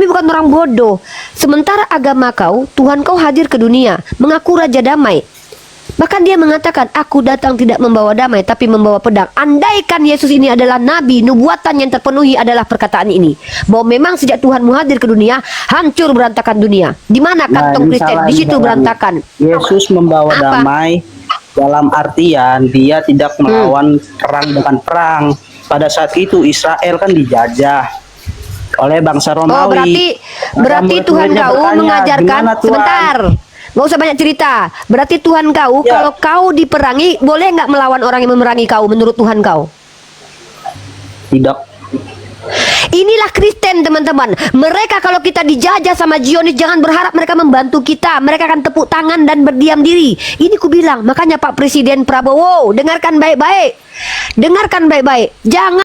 Kami bukan orang bodoh. Sementara agama kau, Tuhan kau hadir ke dunia, mengaku Raja Damai. Bahkan dia mengatakan, aku datang tidak membawa damai, tapi membawa pedang. Andaikan Yesus ini adalah Nabi, nubuatan yang terpenuhi adalah perkataan ini. Bahwa memang sejak Tuhanmu hadir ke dunia, hancur berantakan dunia. Di mana kantong Kristen? Di situ berantakan. Yesus membawa damai dalam artian dia tidak melawan perang dengan perang. Pada saat itu Israel kan dijajah oleh bangsa Romawi. Oh, berarti Tuhan kau mengajarkan sebentar. Nggak usah banyak cerita. Berarti Tuhan kau, kalau kau diperangi, boleh nggak melawan orang yang memerangi kau menurut Tuhan kau? Tidak. Inilah Kristen, teman-teman. Mereka kalau kita dijajah sama Zionis, jangan berharap mereka membantu kita. Mereka akan tepuk tangan dan berdiam diri. Ini ku bilang, makanya Pak Presiden Prabowo, dengarkan baik-baik. Dengarkan baik-baik. Jangan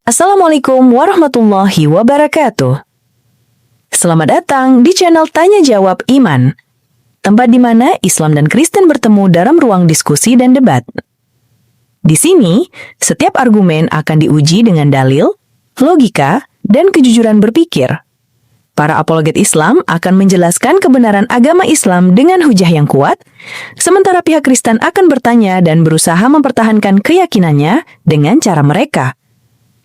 Assalamualaikum warahmatullahi wabarakatuh. Selamat datang di channel Tanya Jawab Iman, tempat di mana Islam dan Kristen bertemu dalam ruang diskusi dan debat. Di sini, setiap argumen akan diuji dengan dalil, logika, dan kejujuran berpikir. Para apologet Islam akan menjelaskan kebenaran agama Islam dengan hujah yang kuat, sementara pihak Kristen akan bertanya dan berusaha mempertahankan keyakinannya dengan cara mereka.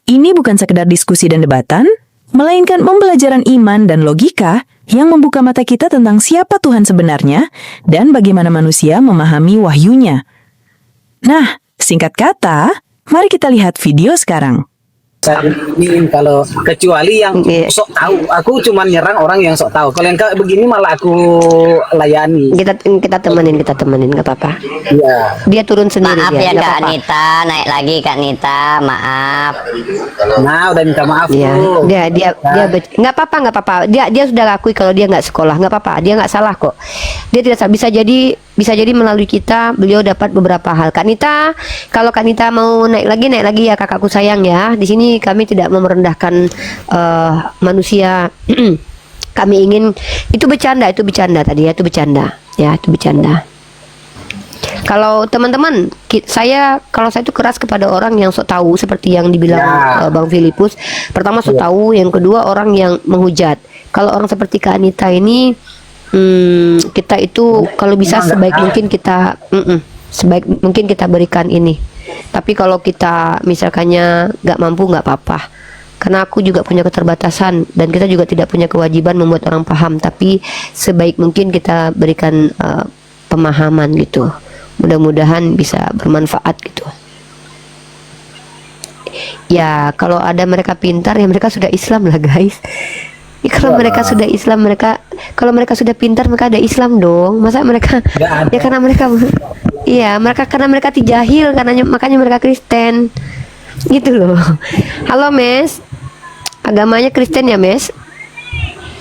Ini bukan sekedar diskusi dan debatan, melainkan pembelajaran iman dan logika yang membuka mata kita tentang siapa Tuhan sebenarnya dan bagaimana manusia memahami wahyunya. Nah, singkat kata, mari kita lihat video sekarang. Ini kalau kecuali yang sok tahu, aku cuma nyerang orang yang sok tahu. Kalau yang kayak begini malah aku layani. kita temenin, nggak apa-apa. Iya. Dia turun sendiri. Maaf dia, ya nggak Kak apa-apa. Nita, naik lagi Kak Nita, maaf. Nah, udah minta maaf Iya, tuh. dia nggak apa-apa. Dia sudah akui kalau dia nggak sekolah, nggak apa-apa. Dia nggak salah kok. Dia tidak salah. Bisa jadi melalui kita beliau dapat beberapa hal. Kak Nita, kalau Kak Nita mau naik lagi ya kakakku sayang ya. Di sini kami tidak merendahkan manusia. Kami ingin itu bercanda tadi ya, itu bercanda. Kalau teman-teman, kalau saya itu keras kepada orang yang sok tahu seperti yang dibilang Bang Filipus. Pertama sok tahu, yang kedua orang yang menghujat. Kalau orang seperti Kak Anita ini, kita itu kalau bisa sebaik mungkin kita berikan ini. Tapi kalau kita misalkannya nggak mampu, nggak apa-apa. Karena aku juga punya keterbatasan dan kita juga tidak punya kewajiban membuat orang paham. Tapi sebaik mungkin kita berikan pemahaman gitu. Mudah-mudahan bisa bermanfaat gitu. Ya kalau ada mereka pintar ya mereka sudah Islam lah guys. Ya, kalau mereka sudah Islam, kalau mereka sudah pintar, mereka ada Islam dong. Masa mereka ya karena mereka jahil, makanya mereka Kristen. Gitu loh. Halo Mes. Agamanya Kristen ya Mes?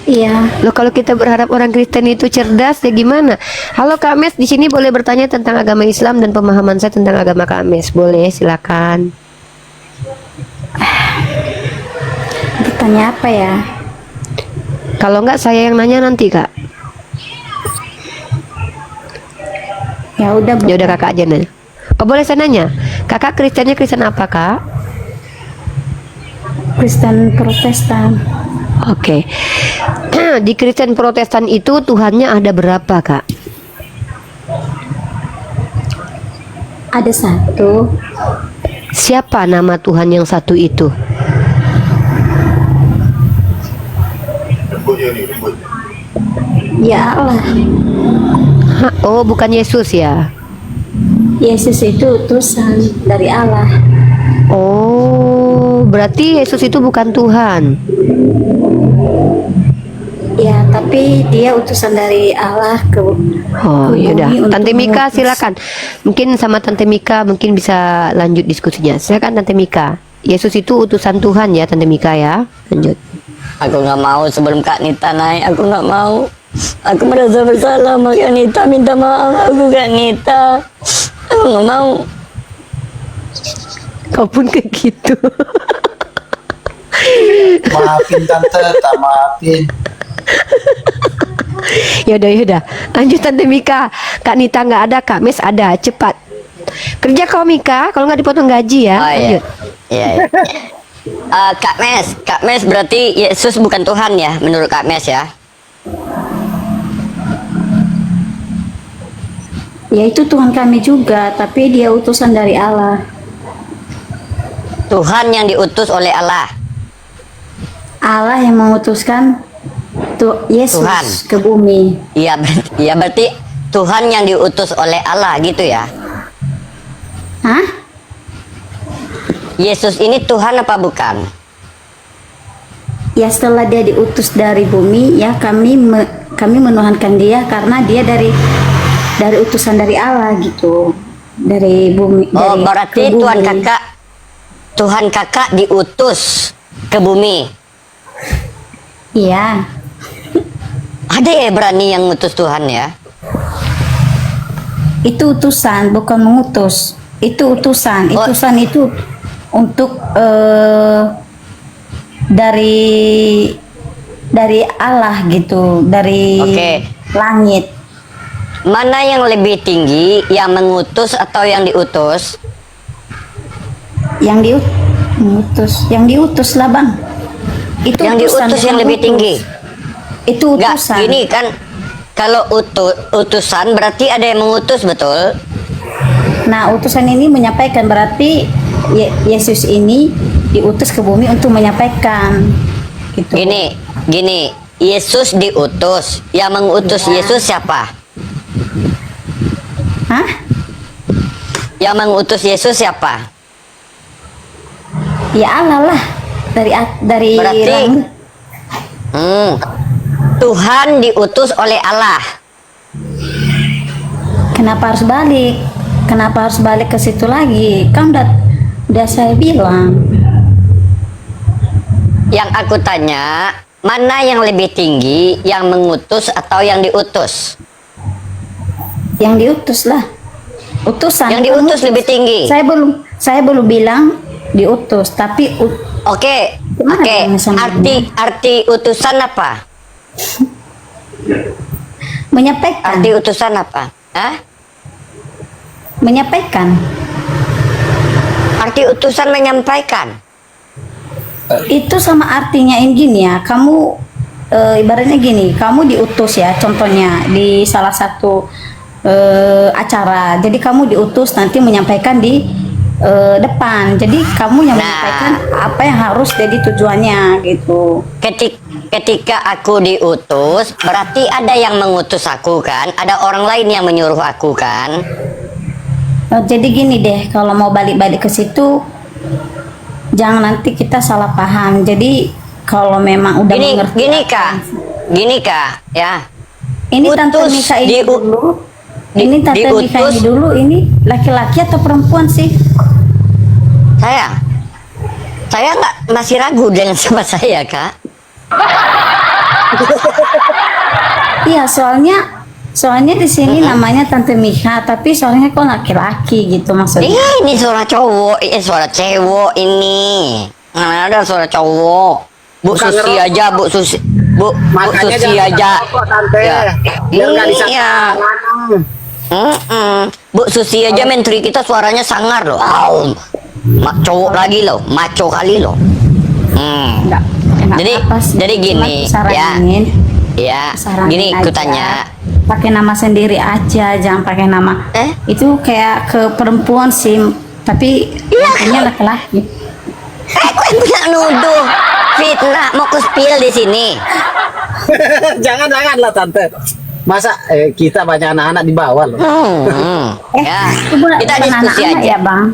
Iya. Loh kalau kita berharap orang Kristen itu cerdas ya gimana? Halo Kak Mes, di sini boleh bertanya tentang agama Islam dan pemahaman saya tentang agama Kak Mes. Boleh, silakan. Bertanya apa ya? Kalau enggak saya yang nanya nanti Kak. Ya udah. Ya udah kakak aja nanya. Oh boleh saya nanya. Kakak Kristennya Kristen apa Kak? Kristen Protestan. Oke. Di Kristen Protestan itu Tuhannya ada berapa Kak? Ada satu. Siapa nama Tuhan yang satu itu? Ya Allah. Oh, bukan Yesus ya? Yesus itu utusan dari Allah. Oh, berarti Yesus itu bukan Tuhan. Ya, tapi dia utusan dari Allah ke Oh, ke yaudah. bumi untuk Tante Mika mengutus. silakan. Mungkin sama Tante Mika mungkin bisa lanjut diskusinya. Silakan Tante Mika. Yesus itu utusan Tuhan ya, Tante Mika ya. Lanjut. Aku nggak mau sebelum Kak Nita naik. Aku nggak mau. Aku merasa bersalah sama Kak Nita. Minta maaf aku Kak Nita. Aku nggak mau. Kau pun kayak gitu. Maafin tante, tak maafin. Yaudah. Lanjut Tante Mika. Kak Nita nggak ada, Kak Mes ada. Cepat. Kerja kau Mika, kalau nggak dipotong gaji ya. Oh iya. Lanjut. Iya. Kak Mes berarti Yesus bukan Tuhan ya menurut Kak Mes ya? Ya itu Tuhan kami juga, tapi dia utusan dari Allah. Tuhan yang diutus oleh Allah. Allah yang mengutuskan Yesus Tuhan. ke bumi. Iya, ya berarti Tuhan yang diutus oleh Allah gitu ya? Hah? Yesus ini Tuhan apa bukan? Ya setelah dia diutus dari bumi, ya kami menuhankan dia karena dia dari utusan dari Allah gitu, dari bumi. Oh, dari berarti ke bumi. Tuhan kakak diutus ke bumi. Iya, Ada ya berani yang ngutus Tuhan ya? itu utusan bukan mengutus. Itu utusan. Oh. Utusan itu untuk dari Allah gitu, dari Oke. langit. Mana yang lebih tinggi, yang mengutus atau yang diutus? Yang diutus lah bang. Itu Yang utusan, diutus yang bukan lebih utus. tinggi. Itu Enggak, utusan. gini kan, kalau utusan berarti ada yang mengutus, betul? Nah utusan ini menyampaikan, berarti Yesus ini diutus ke bumi untuk menyampaikan gitu. Gini, Yesus diutus, yang mengutus Ya. Yesus siapa? Hah? Yang mengutus Yesus siapa? Ya Allah lah, dari Berarti langit. Tuhan diutus oleh Allah. Kenapa harus balik? Kenapa harus balik ke situ lagi? Kan udah saya bilang. Yang aku tanya, mana yang lebih tinggi, yang mengutus atau yang diutus? Yang diutus lah. Utusan. Yang bukan diutus utus. lebih tinggi. Saya belum bilang diutus, tapi Oke, Gimana dong sama arti utusan apa? menyampaikan. Arti utusan apa? Hah? Menyampaikan. Arti utusan menyampaikan. Itu sama artinya ini gini ya, kamu ibaratnya gini, kamu diutus ya, contohnya di salah satu acara, jadi kamu diutus nanti menyampaikan di depan, jadi kamu yang Nah. menyampaikan apa yang harus jadi tujuannya gitu. Ketika aku diutus, berarti ada yang mengutus aku kan? Ada orang lain yang menyuruh aku kan? Jadi gini deh, kalau mau balik-balik ke situ, jangan nanti kita salah paham. Jadi kalau memang udah mengerti, Gini kak, ya. ini Tante Utus Mika ini di- dulu, ini Tante Mika ini diutus. dulu, ini laki-laki atau perempuan sih? Saya nggak masih ragu dengan sama saya kak. Iya, soalnya di sini namanya Tante Mika, tapi soalnya kok laki-laki gitu maksudnya. Iya ini suara cowok, suara cewek ini. Mana ada suara cowok? Bu Bukan Susi ngerokok. aja, Bu Susi. Bu Makanya Susi jangan aja. rokok, Tante. Ya. Biar nggak Iya. disangka. Bu Susi aja menteri kita suaranya sangar loh. Cowok lagi loh, maco kali loh. Enggak apa sih. Jadi Cuma gini, aku saranin, ya, saranin gini aja. aku tanya. Pakai nama sendiri aja, jangan pakai nama. Itu kayak ke perempuan sih, tapi artinya Jangan-janganlah tante. Masa kita banyak anak-anak di bawah loh. Ya, Aku bukan kita bukan diskusi anak-anak aja. ya bang.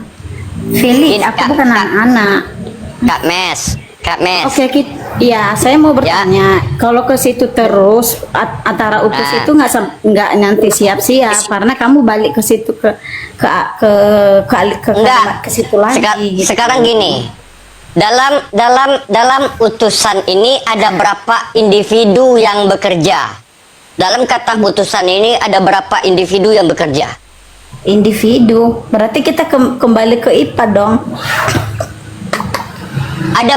Felix, Ini, aku Kak, bukan Kak. anak-anak. Kak Mes. Oke, ya saya mau bertanya, kalau ke situ terus antara utus Ah. itu nggak nanti siap-siap karena kamu balik ke situ Enggak. ke situ lagi. gitu. Sekarang gini. Dalam utusan ini ada berapa individu yang bekerja? Dalam kata utusan ini ada berapa individu yang bekerja? Individu, berarti kita kembali ke IPA dong. Ada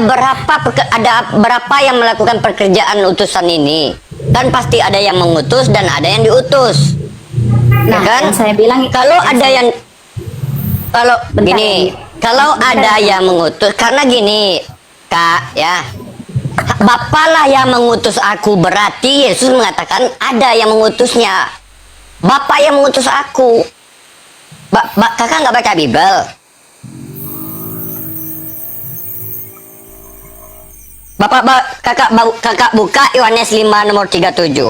berapa yang melakukan pekerjaan utusan ini? Kan pasti ada yang mengutus dan ada yang diutus. Ya Nah, kan? yang saya bilang Kalau ada yang Bentar, gini, kalau Bentar, ada Kak. yang mengutus, karena gini, Kak, ya. Bapalah yang mengutus aku, berarti Yesus mengatakan ada yang mengutusnya. Bapak yang mengutus aku. Kakak nggak baca Bible? Kakak buka Yohanes 5 nomor 37.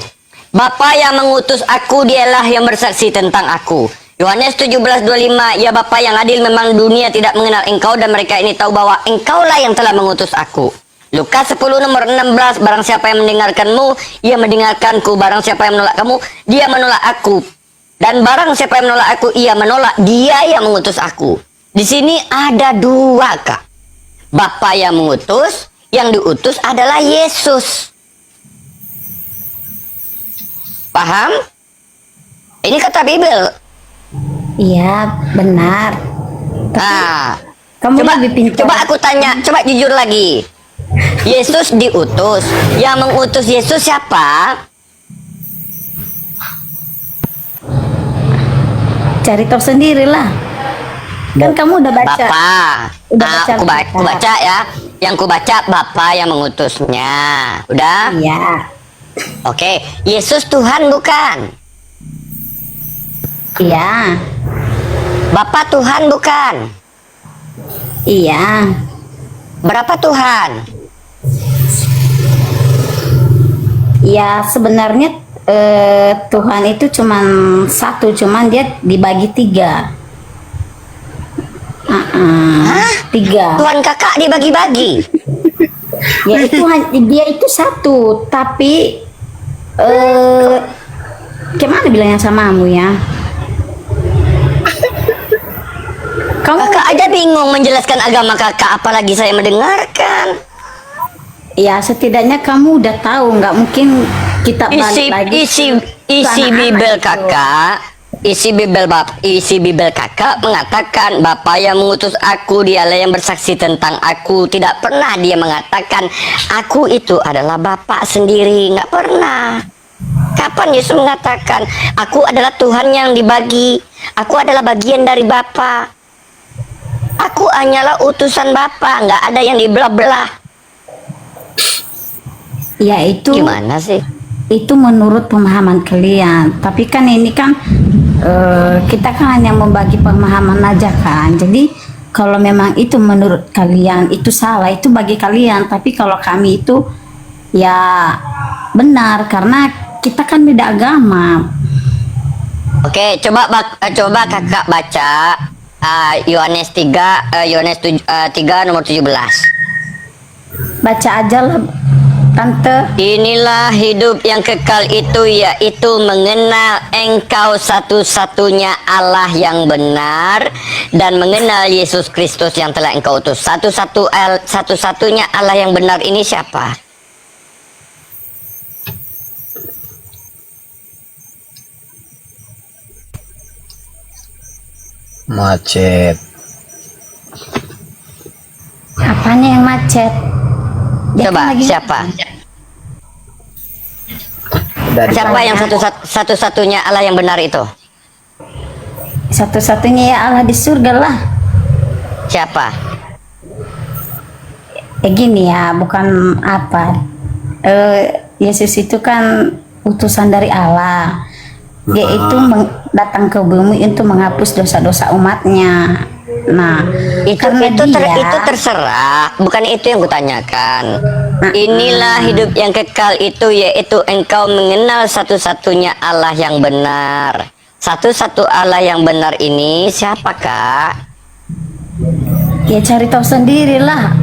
Bapa yang mengutus aku, dialah yang bersaksi tentang aku. Yohanes 17:25, ya Bapa yang adil, memang dunia tidak mengenal engkau dan mereka ini tahu bahwa engkaulah yang telah mengutus aku. Lukas 10 nomor 16, barang siapa yang mendengarkanmu, ia mendengarkanku. Barang siapa yang menolak kamu, dia menolak aku. Dan barang siapa yang menolak aku, ia menolak dia yang mengutus aku. Di sini ada dua, Kak. Bapa yang mengutus, yang diutus adalah Yesus. Paham? Ini kata Bible. iya benar. Nah, Kamu coba, lebih pintar. coba aku tanya, coba jujur lagi. Yesus diutus. Yang mengutus Yesus siapa? Cari tahu sendirilah. Kan kamu udah baca. Bapak. Udah Nah, baca aku baca ya. Yang ku baca Bapa yang mengutusnya. Udah? Iya. Oke. Yesus Tuhan bukan? Iya. Bapak Tuhan bukan? Iya. Berapa Tuhan? Ya sebenarnya Tuhan itu cuman satu, cuman dia dibagi tiga. Tiga. Tuhan kakak dibagi-bagi. Ya itu dia itu satu, tapi gimana bilangnya samamu ya? Kamu Kakak aja bingung menjelaskan agama kakak, apalagi saya mendengarkan. ya setidaknya kamu udah tahu, nggak mungkin kita balik lagi. Isi anak-anak Bible itu. kakak, isi Bible kakak mengatakan Bapa yang mengutus aku, dialah yang bersaksi tentang aku. Tidak pernah dia mengatakan aku itu adalah Bapa sendiri, nggak pernah. Kapan Yesus mengatakan aku adalah Tuhan yang dibagi, aku adalah bagian dari Bapa, aku hanyalah utusan Bapa, nggak ada yang dibelah-belah. Ya itu. Gimana sih? Itu menurut pemahaman kalian, tapi kan ini kan kita kan hanya membagi pemahaman aja kan. Jadi kalau memang itu menurut kalian itu salah, itu bagi kalian, tapi kalau kami itu ya benar karena kita kan beda agama. Oke, coba kakak baca Yohanes 3 nomor 17. Baca aja lah tante. Inilah hidup yang kekal itu, yaitu mengenal engkau satu-satunya Allah yang benar dan mengenal Yesus Kristus yang telah engkau utus. Satu-satunya Allah yang benar ini siapa? Macet. Apanya yang macet? Dia Coba kan lagi- siapa? Dari Siapa yang satu-satunya Allah yang benar itu? Satu-satunya ya Allah di surga lah. Siapa? Gini ya, bukan apa. Yesus itu kan utusan dari Allah. Dia itu datang ke bumi untuk menghapus dosa-dosa umatnya. Nah, Itu karena itu dia, terserah, bukan itu yang kutanyakan. Inilah hidup yang kekal itu, yaitu engkau mengenal satu-satunya Allah yang benar. Satu-satu Allah yang benar ini siapa, Kak? Ya cari tahu sendirilah.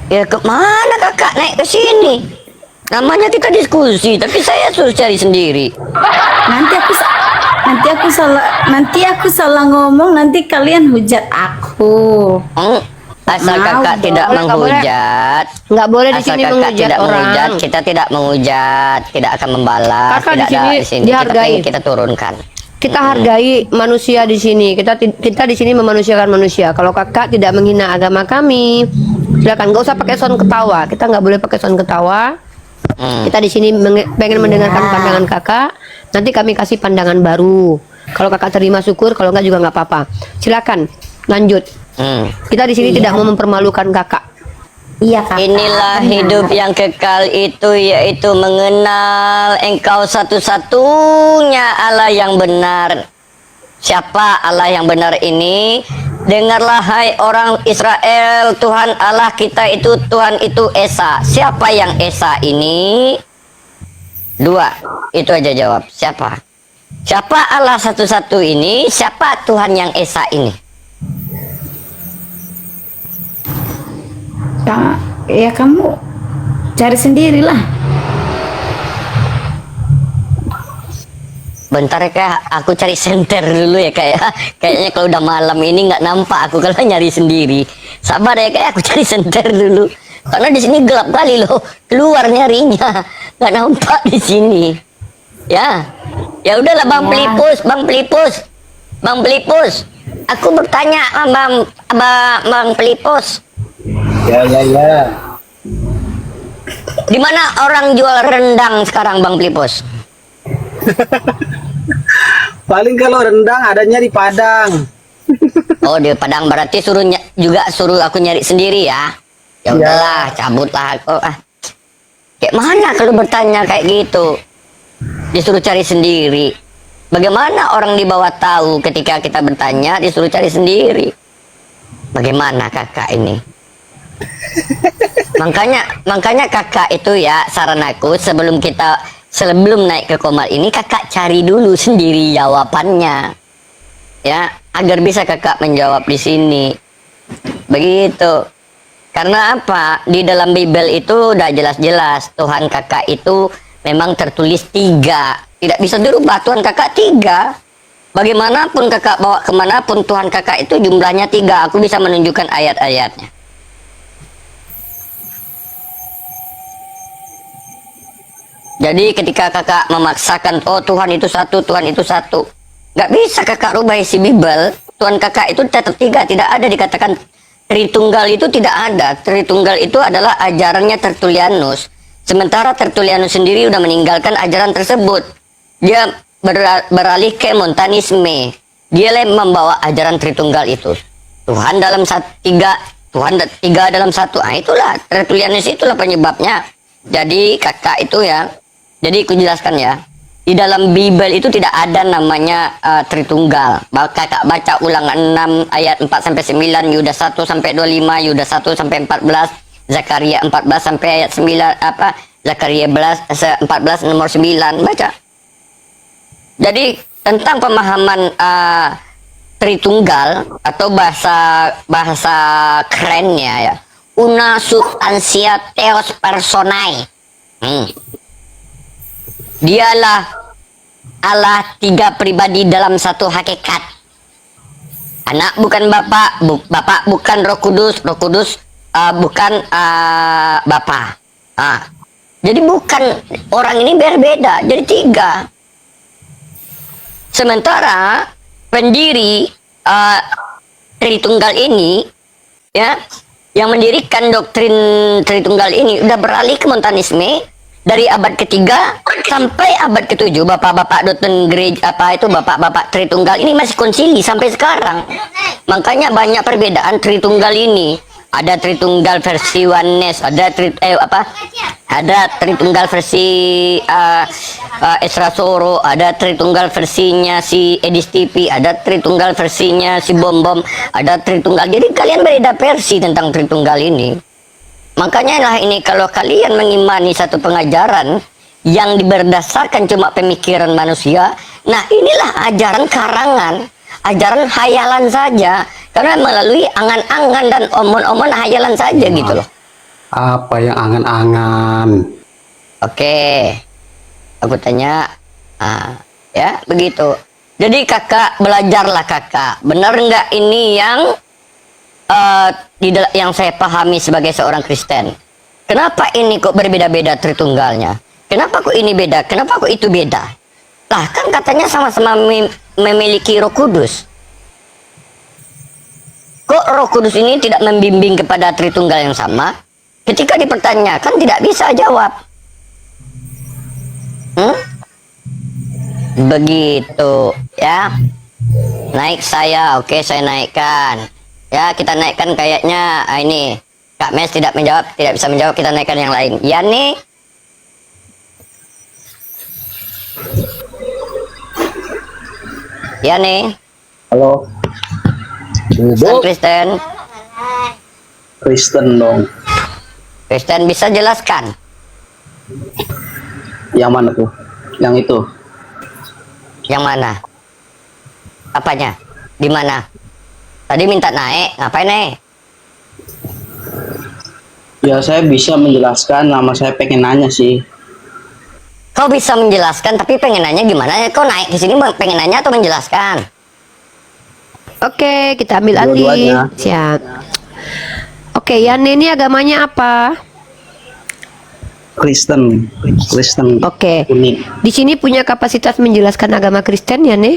Ya kemana kakak naik ke sini? Namanya kita diskusi, tapi saya suruh cari sendiri. Nanti aku salah ngomong, nanti kalian hujat aku. Asal Mau kakak dong. tidak Nggak boleh. menghujat. Nggak boleh di Asal sini kakak menghujat tidak orang. menghujat, kita tidak menghujat, tidak akan membalas. Kakak tidak di sini ada di sini. dihargai. Kita turunkan. Kita hargai manusia di sini. Kita di sini memanusiakan manusia. Kalau kakak tidak menghina agama kami, silakan. Nggak usah pakai sound ketawa. Kita nggak boleh pakai sound ketawa. Kita di sini pengen mendengarkan pandangan kakak. Nanti kami kasih pandangan baru. Kalau kakak terima syukur, kalau nggak juga nggak apa-apa. Silakan lanjut. Kita di sini tidak mau mempermalukan kakak. Iya kakak. Inilah benar. hidup yang kekal itu, yaitu mengenal engkau satu-satunya Allah yang benar. Siapa Allah yang benar ini? Dengarlah hai orang Israel, Tuhan Allah kita itu, Tuhan itu Esa. Siapa yang Esa ini? Dua, itu aja jawab. Siapa? Siapa Allah satu-satu ini? Siapa Tuhan yang Esa ini? Ya kamu cari sendirilah. Bentar ya kak, aku cari senter dulu ya kak ya. Kayaknya kalau udah malam ini nggak nampak aku kalau nyari sendiri. Sabar ya kak, aku cari senter dulu. Karena di sini gelap kali loh, keluar nyarinya nggak nampak di sini. Ya, ya udahlah bang Pelipus, bang Pelipus, bang Pelipus. Aku bertanya bang Pelipus. Ya. Di mana orang jual rendang sekarang bang Pelipus? Paling kalau rendang adanya di Padang. Oh di Padang, berarti juga suruh aku nyari sendiri ya. Ya udahlah, cabutlah aku. Kayak mana kalau bertanya kayak gitu? Disuruh cari sendiri. Bagaimana orang di bawah tahu ketika kita bertanya disuruh cari sendiri? Bagaimana kakak ini? Makanya kakak itu ya, saran aku sebelum naik ke Komar ini kakak cari dulu sendiri jawabannya. Ya, agar bisa kakak menjawab di sini. Begitu. Karena apa? Di dalam Bible itu udah jelas-jelas Tuhan kakak itu memang tertulis 3. Tidak bisa dirubah, Tuhan kakak 3. Bagaimanapun kakak bawa kemanapun Tuhan kakak itu jumlahnya 3. Aku bisa menunjukkan ayat-ayatnya. Jadi ketika kakak memaksakan, oh Tuhan itu satu, Tuhan itu satu, nggak bisa kakak rubah isi Bible. Tuhan kakak itu tetap 3, tidak ada dikatakan Tritunggal itu, tidak ada. Tritunggal itu adalah ajarannya Tertullianus. Sementara Tertullianus sendiri udah meninggalkan ajaran tersebut. Dia beralih ke Montanisme. Dia membawa ajaran Tritunggal itu. Tuhan dalam 3, Tuhan 3 dalam 1. Nah, itulah Tertullianus, itulah penyebabnya. Jadi kakak itu ya. Jadi aku jelaskan ya, di dalam Bible itu tidak ada namanya Tritunggal. Kakak baca Ulangan 6 ayat 4-9, Yuda 1-25, Yuda 1-14, Zakaria 14 sampai ayat 9, Zakaria 14 nomor 9, baca. Jadi tentang pemahaman Tritunggal atau bahasa kerennya ya, una substantia theos personae. Dialah Allah 3 pribadi dalam satu hakikat. Anak bukan Bapak, Bapak bukan Roh Kudus, Roh Kudus bukan Bapa. Jadi bukan, orang ini berbeda, jadi 3. Sementara pendiri Tritunggal ini ya, yang mendirikan doktrin Tritunggal ini udah beralih ke Montanisme dari abad ke-3 sampai abad ke-7. Bapak-bapak doktrin gereja bapak-bapak Tritunggal ini masih konsili sampai sekarang. Makanya banyak perbedaan Tritunggal ini. Ada Tritunggal versi Oneness, ada Tritunggal versi Esra Soro, ada Tritunggal versinya si Edis TV, ada Tritunggal versinya si Bom Bom, ada Tritunggal. Jadi kalian beda versi tentang Tritunggal ini. Makanya lah ini, kalau kalian mengimani satu pengajaran yang berdasarkan cuma pemikiran manusia, nah inilah ajaran karangan, ajaran hayalan saja, karena melalui angan-angan dan omon-omon hayalan saja gitu loh. Apa yang angan-angan? Oke, aku tanya, ya begitu. Jadi kakak, belajarlah kakak, benar nggak ini yang yang saya pahami sebagai seorang Kristen? Kenapa ini kok berbeda-beda Tritunggalnya? Kenapa kok ini beda? Kenapa kok itu beda? Lah kan katanya sama-sama memiliki Roh Kudus. Kok Roh Kudus ini tidak membimbing kepada Tritunggal yang sama? Ketika dipertanyakan tidak bisa jawab. Begitu ya. Naik saya, oke saya naikkan. Ya kita naikkan kayaknya ini Kak Mes tidak menjawab, tidak bisa menjawab, kita naikkan yang lain. Yani, Yani, Halo, Kristen, Kristen dong. Kristen bisa jelaskan? Yang mana tuh? Yang itu. Yang mana? Apanya? Di mana? Tadi minta naik, ngapain naik? Ya saya bisa menjelaskan, nama saya pengen nanya sih. Kau bisa menjelaskan, tapi pengen nanya gimana? Kau naik ke sini pengen nanya atau menjelaskan? Oke, kita ambil alih. Dua-duanya. Siap. Oke, Yani ini agamanya apa? Kristen. Oke. Kuning. Di sini punya kapasitas menjelaskan agama Kristen, Yani?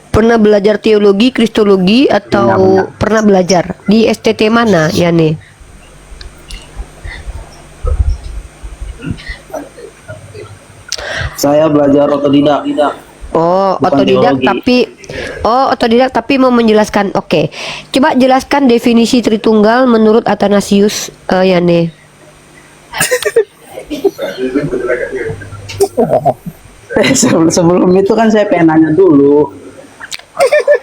Pernah belajar teologi, kristologi, atau pernah belajar di STT mana, Yani? Saya belajar otodidak. Oh, Bukan otodidak teologi. otodidak tapi mau menjelaskan. Oke. Coba jelaskan definisi Tritunggal menurut Athanasius, Yani. Sebelum itu kan saya pengen nanya dulu.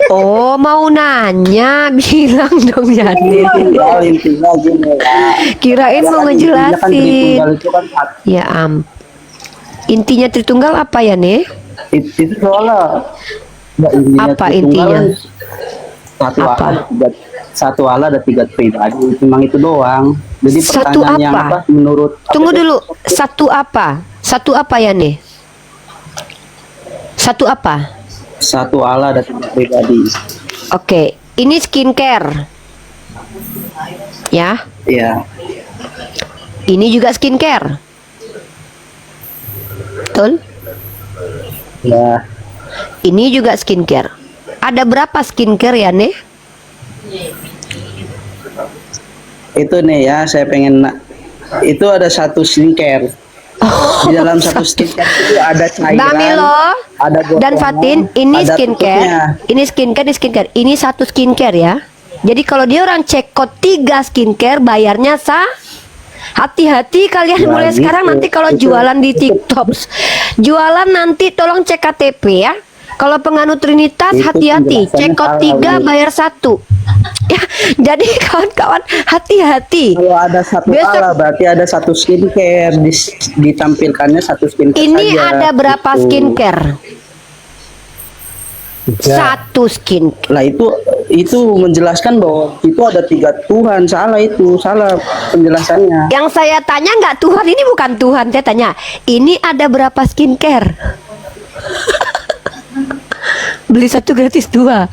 Oh, mau nanya, bilang dong, Yani. Intinya gini ya. Kirain mau Intinya kan ngejelasin. Tritunggal itu kan Ya intinya Tritunggal apa, Yani? itu soalnya nggak, Apa Tritunggal intinya? Satu Apa? satu Allah ada tiga pribadi, memang itu doang. Jadi Satu pertanyaan yang apa? menurut Tunggu dulu, satu apa? Satu apa, Yani? Satu apa? Satu Allah ada tiga pribadi. Oke, ini skincare. Ya, Iya. ini juga skincare. Betul? Ya, Ini juga skincare. Ada berapa skincare, Yani? itu nih ya, saya pengen itu ada satu skincare. Di dalam satu skincare itu ada cairan, Damilo ada dan potongan, Fatin, ini ada skincare, tutupnya. ini skincare, ini satu skincare ya. Jadi kalau dia orang cekot 3 skincare, bayarnya hati-hati kalian Nah, mulai gitu. sekarang nanti kalau Itu. jualan di TikTok, jualan nanti tolong cek KTP ya. Kalau penganut Trinitas Itu hati-hati, penjelasannya cekot salah, 3 Wi. bayar 1. Ya, jadi kawan-kawan hati-hati. Kalau ada satu Besok- Allah berarti ada satu skincare, ditampilkannya satu skincare Ini saja. ada berapa Gitu. skincare? Satu skincare. Lah itu menjelaskan bahwa itu ada tiga Tuhan. Salah penjelasannya. Yang saya tanya nggak Tuhan, ini bukan Tuhan. Saya tanya, ini ada berapa skincare? Beli satu gratis 2.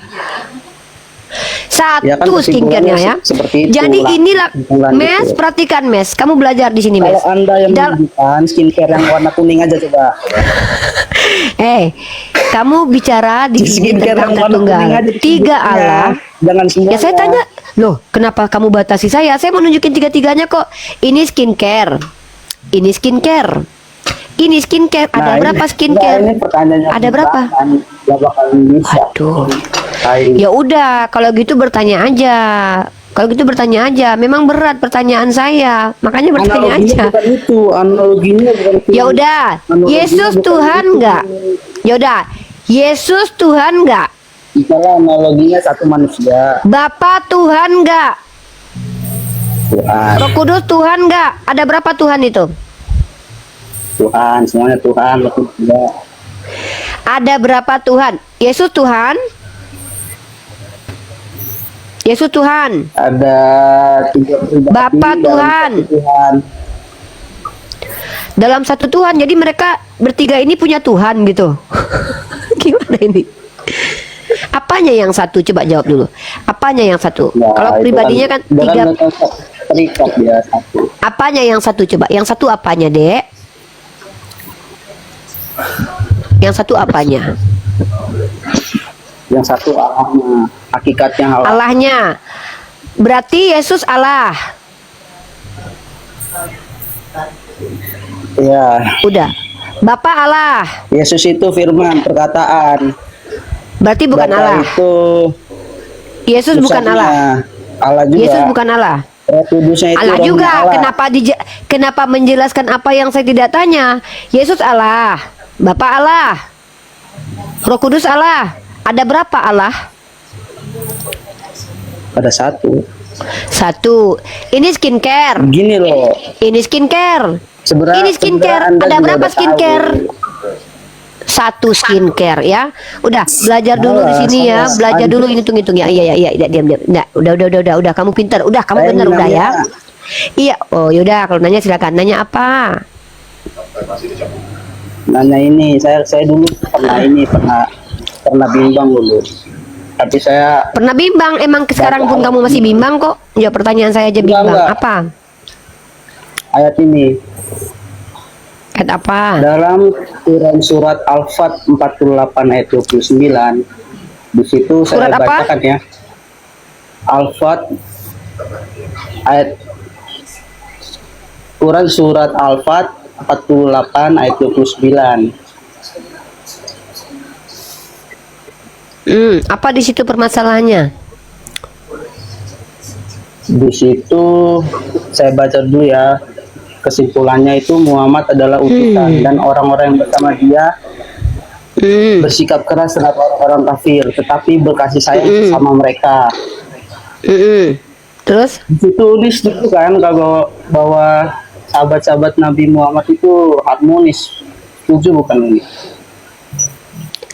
Satu Ya kan, skincare-nya ya. seperti itu Jadi lah, inilah kesimpulan Mes, itu. perhatikan Mes. Kamu belajar di sini Mes. Kalau Anda yang Dal- menunjukkan skincare yang warna kuning aja coba. Kamu bicara di sini Skincare tentang yang warna Tritunggal. kuning aja 3 disebutnya. Allah. Jangan semuanya. Ya saya tanya, loh kenapa kamu batasi saya? Saya mau nunjukin 3-3-nya kok. Ini skincare, ini skincare, ini skincare. Ada Nah, berapa ini- skincare? Nah, ini pertanyaannya Ada berapa? Gak bakal bisa. Aduh. Nah, ini. Ya udah, kalau gitu bertanya aja. Kalau gitu bertanya aja. Memang berat pertanyaan saya, makanya bertanya Analoginya aja. bukan itu, analoginya bukan itu. Ya udah, Analoginya Yesus bukan Tuhan itu. enggak? Ya udah, Yesus Tuhan enggak? Misalnya analoginya satu manusia, Bapa Tuhan nggak? Tuhan, Roh Kudus Tuhan nggak? Ada berapa Tuhan itu? Tuhan, semuanya Tuhan, manusia. Ada berapa Tuhan? Yesus Tuhan? Yesus Tuhan. Ada 3 pribadi Bapa dalam Tuhan. satu Tuhan. Dalam satu Tuhan. Jadi mereka bertiga ini punya Tuhan gitu. Gimana ini? Apanya yang satu? Coba jawab dulu. Apanya yang satu? Ya, Kalau itu pribadinya kan dia tiga. terikat dia satu. Apanya yang satu? Coba. Yang satu apanya, Dek? Yang satu apanya? Yang satu Allahnya, hakikatnya Allah. Allahnya. Berarti Yesus Allah. Ya, Udah. Bapa Allah. Yesus itu firman, perkataan. Berarti bukan Bapa Allah. itu Yesus bukan pusatnya. Allah. Allah juga. Yesus bukan Allah. Roh Kudusnya itu Allah rohnya juga. Allah. Kenapa menjelaskan apa yang saya tidak tanya? Yesus Allah, Bapa Allah, Roh Kudus Allah. Ada berapa Allah? Ada satu. Satu. Ini skincare. Gini loh. Ini skincare. Sebenarnya Ini skincare. Anda Ada juga berapa udah skincare? tahu. Satu skincare ya. Udah belajar dulu di sini ya. Belajar dulu hitung-hitung ya. Iya, diam. Nah, udah kamu pintar. Udah kamu Saya benar udah ya. nanya. Iya. Oh, yaudah kalau nanya silakan. Nanya apa? Nanya ini, saya dulu pernah bimbang dulu. Tapi saya Pernah bimbang, emang sekarang pun kamu masih bimbang kok. Ya pertanyaan saya aja bimbang. Enggak. Apa? ayat ini Ayat apa? dalam surat Al-Fat 48 ayat 29. Di situ Surat saya apa? bacakan ya. Al-Fat ayat surat Al-Fat 48 ayat 29. Apa di situ permasalahannya? Di situ saya baca dulu ya. Kesimpulannya itu Muhammad adalah utusan dan orang-orang yang bersama dia bersikap keras terhadap orang-orang kafir, tetapi berkasih sayang sama mereka. Terus? Di situ tulis itu kan kalau bahwa sahabat-sahabat Nabi Muhammad itu harmonis. Setuju bukan ini?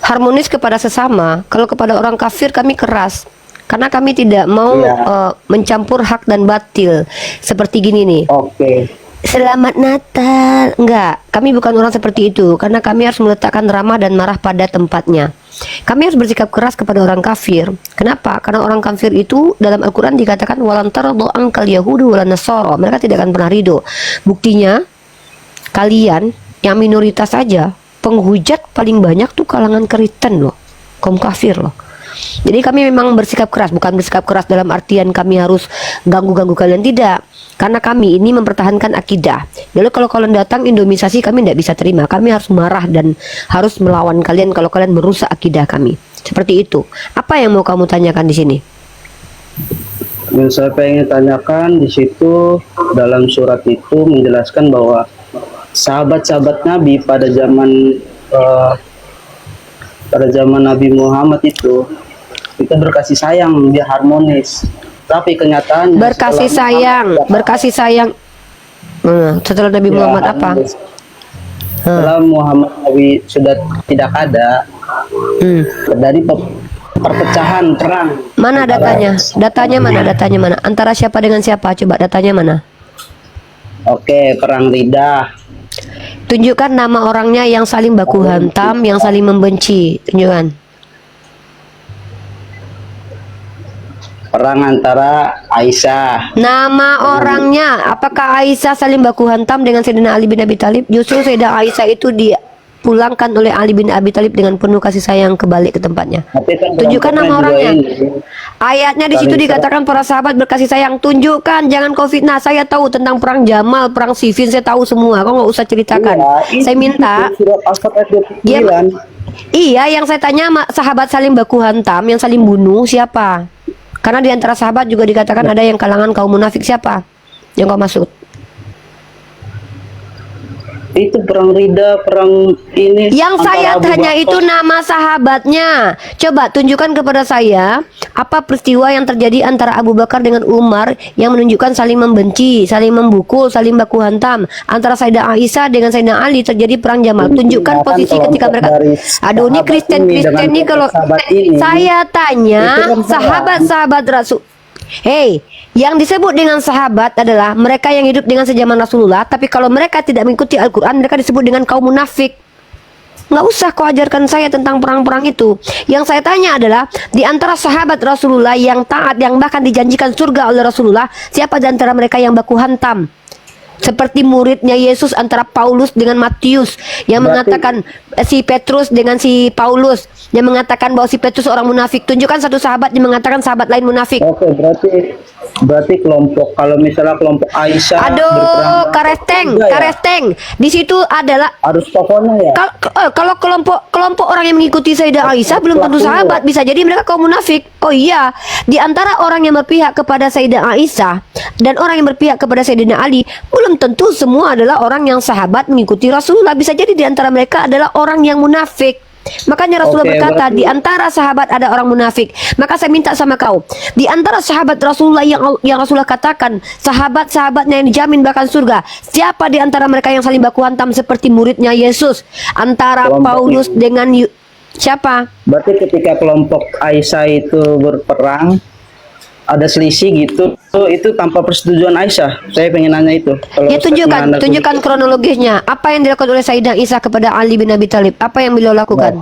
Harmonis kepada sesama. Kalau kepada orang kafir kami keras. Karena kami tidak mau Iya. mencampur hak dan batil. Seperti gini nih. Oke. Selamat Natal. Enggak, kami bukan orang seperti itu. Karena kami harus meletakkan ramah dan marah pada tempatnya. Kami harus bersikap keras kepada orang kafir. Kenapa? Karena orang kafir itu dalam Al-Quran dikatakan walan taradu angkal yahudu walan nasara. Mereka tidak akan pernah ridho. Buktinya kalian yang minoritas saja, penghujat paling banyak tuh kalangan Kristen loh, kaum kafir loh. Jadi kami memang bersikap keras, bukan bersikap keras dalam artian kami harus ganggu-ganggu kalian, tidak. Karena kami ini mempertahankan akidah. Lalu kalau kalian datang indomisasi kami tidak bisa terima. Kami harus marah dan harus melawan kalian kalau kalian merusak akidah kami. Seperti itu. Apa yang mau kamu tanyakan di sini? Yang saya pengen tanyakan di situ dalam surat itu menjelaskan bahwa sahabat-sahabat Nabi pada zaman Nabi Muhammad itu berkasih sayang, dia harmonis. Tapi kenyataannya Berkasih sayang. Setelah Nabi Muhammad apa? Setelah Muhammad Nabi sudah tidak ada, terjadi perpecahan perang. Mana datanya? Datanya mana? Antara siapa dengan siapa? Coba datanya mana? Oke, perang Riddah. Tunjukkan nama orangnya yang saling baku hantam, yang saling membenci. Tunjukkan. Perang antara Aisyah. Nama orangnya, apakah Aisyah saling baku hantam dengan Sayyidina Ali bin Abi Thalib? Justru Sayyidina Aisyah itu dipulangkan oleh Ali bin Abi Thalib dengan penuh kasih sayang kembali ke tempatnya. Tapi kan Tunjukkan dalam nama Quran juga orangnya. ini. Ayatnya di situ dikatakan para sahabat berkasih sayang. Tunjukkan, jangan kau fitnah. Saya tahu tentang perang Jamal, perang Siffin, saya tahu semua. Kau nggak usah ceritakan. Iya, Saya minta. surat Al-Fat ayat 29. Iya, yang saya tanya sahabat saling baku hantam, yang saling bunuh siapa? Karena di antara sahabat juga dikatakan ada yang kalangan kaum munafik, siapa yang kau maksud? itu perang Rida, perang ini. Yang antara saya Abu tanya Bakar. itu nama sahabatnya. Coba tunjukkan kepada saya apa peristiwa yang terjadi antara Abu Bakar dengan Umar yang menunjukkan saling membenci, saling membukul, saling baku hantam. Antara Sayyidah Aisyah dengan Sayyidina Ali terjadi perang Jamal. Tunjukkan Bahkan posisi ketika kelompok mereka. dari Aduh, ini sahabat Kristen ini dengan ini kalau sahabat ini, saya tanya itu kan perang. sahabat-sahabat Rasul. Hei, yang disebut dengan sahabat adalah mereka yang hidup dengan sejaman Rasulullah. Tapi kalau mereka tidak mengikuti Al-Quran, mereka disebut dengan kaum munafik. Nggak usah kau ajarkan saya tentang perang-perang itu. Yang saya tanya adalah di antara sahabat Rasulullah yang taat, yang bahkan dijanjikan surga oleh Rasulullah, siapa di antara mereka yang baku hantam? Seperti muridnya Yesus antara Paulus dengan Matius yang mengatakan si Petrus dengan si Paulus yang mengatakan bahwa si Petrus orang munafik. Tunjukkan satu sahabat yang mengatakan sahabat lain munafik. Oke, berarti kelompok, kalau misalnya kelompok Aisyah Aduh, berperang karesteng, juga ya? karesteng. Di situ adalah Harus tokohnya ya. kalau kelompok orang yang mengikuti Sayyidah Aisyah belum tentu sahabat, bisa jadi mereka kaum munafik. Oh iya, di antara orang yang berpihak kepada Sayyidah Aisyah dan orang yang berpihak kepada Sayyidina Ali, belum tentu semua adalah orang yang sahabat mengikuti Rasulullah. Bisa jadi di antara mereka adalah orang yang munafik. Makanya Rasulullah Oke, berkata berarti- di antara sahabat ada orang munafik. Maka saya minta sama kau, di antara sahabat Rasulullah yang Rasulullah katakan sahabat-sahabatnya yang dijamin bahkan surga, siapa di antara mereka yang saling baku hantam seperti muridnya Yesus antara Kelompok Paulus ini. dengan siapa? Berarti ketika kelompok Aisyah itu berperang, ada selisih gitu, itu tanpa persetujuan Aisyah. Saya pengen nanya itu. Kalau Ya statement Anda tunjukkan kronologisnya. Apa yang dilakukan oleh Sayyidah Aisyah kepada Ali bin Abi Thalib? Apa yang beliau lakukan?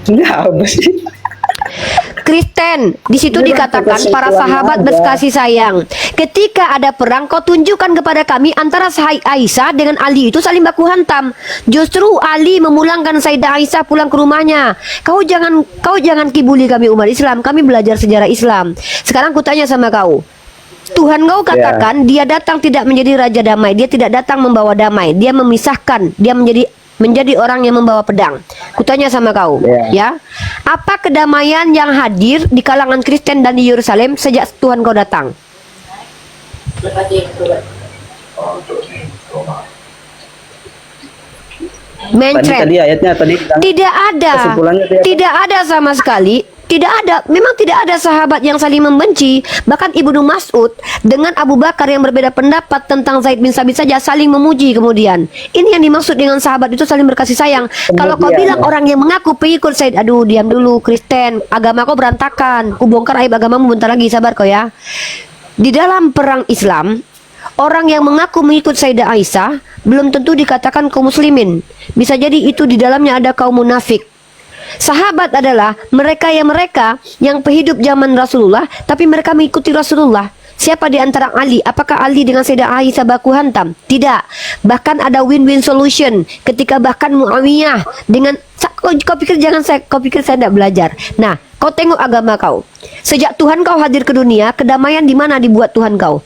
Enggak, apa sih? Kristen, di situ Ini dikatakan kesimpulannya para sahabat aja. berkasih sayang. Ketika ada perang, kau tunjukkan kepada kami antara Aisyah dengan Ali itu saling baku hantam. Justru Ali memulangkan Sayyidah Aisyah pulang ke rumahnya. Kau jangan kibuli kami umat Islam. Kami belajar sejarah Islam. Sekarang kutanya sama kau. Tuhan kau katakan dia datang tidak menjadi raja damai, dia tidak datang membawa damai, dia memisahkan, dia menjadi orang yang membawa pedang. Kutanya sama kau, ya, apa kedamaian yang hadir di kalangan Kristen dan di Yerusalem sejak Tuhan kau datang? Mencret. Tadi ayatnya tadi Tidak ada, kesimpulannya dia apa? tidak ada sama sekali. Tidak ada, memang tidak ada sahabat yang saling membenci. Bahkan Ibnu Mas'ud dengan Abu Bakar yang berbeda pendapat tentang Zaid bin Sabit saja saling memuji kemudian. Ini yang dimaksud dengan sahabat itu saling berkasih sayang. Kalau kau bilang orang yang mengaku pengikut Zaid, aduh diam dulu Kristen, agama kau berantakan. Ku bongkar aib agamamu bentar lagi, sabar kau ya. Di dalam perang Islam, orang yang mengaku mengikut Sayyidah Aisyah belum tentu dikatakan kaum muslimin. Bisa jadi itu di dalamnya ada kaum munafik. Sahabat adalah mereka yang pehidup zaman Rasulullah, tapi mereka mengikuti Rasulullah. Siapa di antara Ali? Apakah Ali dengan Sayyidah Aisyah baku hantam? Tidak. Bahkan ada win-win solution ketika bahkan Muawiyah dengan kau pikir saya tidak belajar. Nah, kau tengok agama kau. Sejak Tuhan kau hadir ke dunia, kedamaian di mana dibuat Tuhan kau?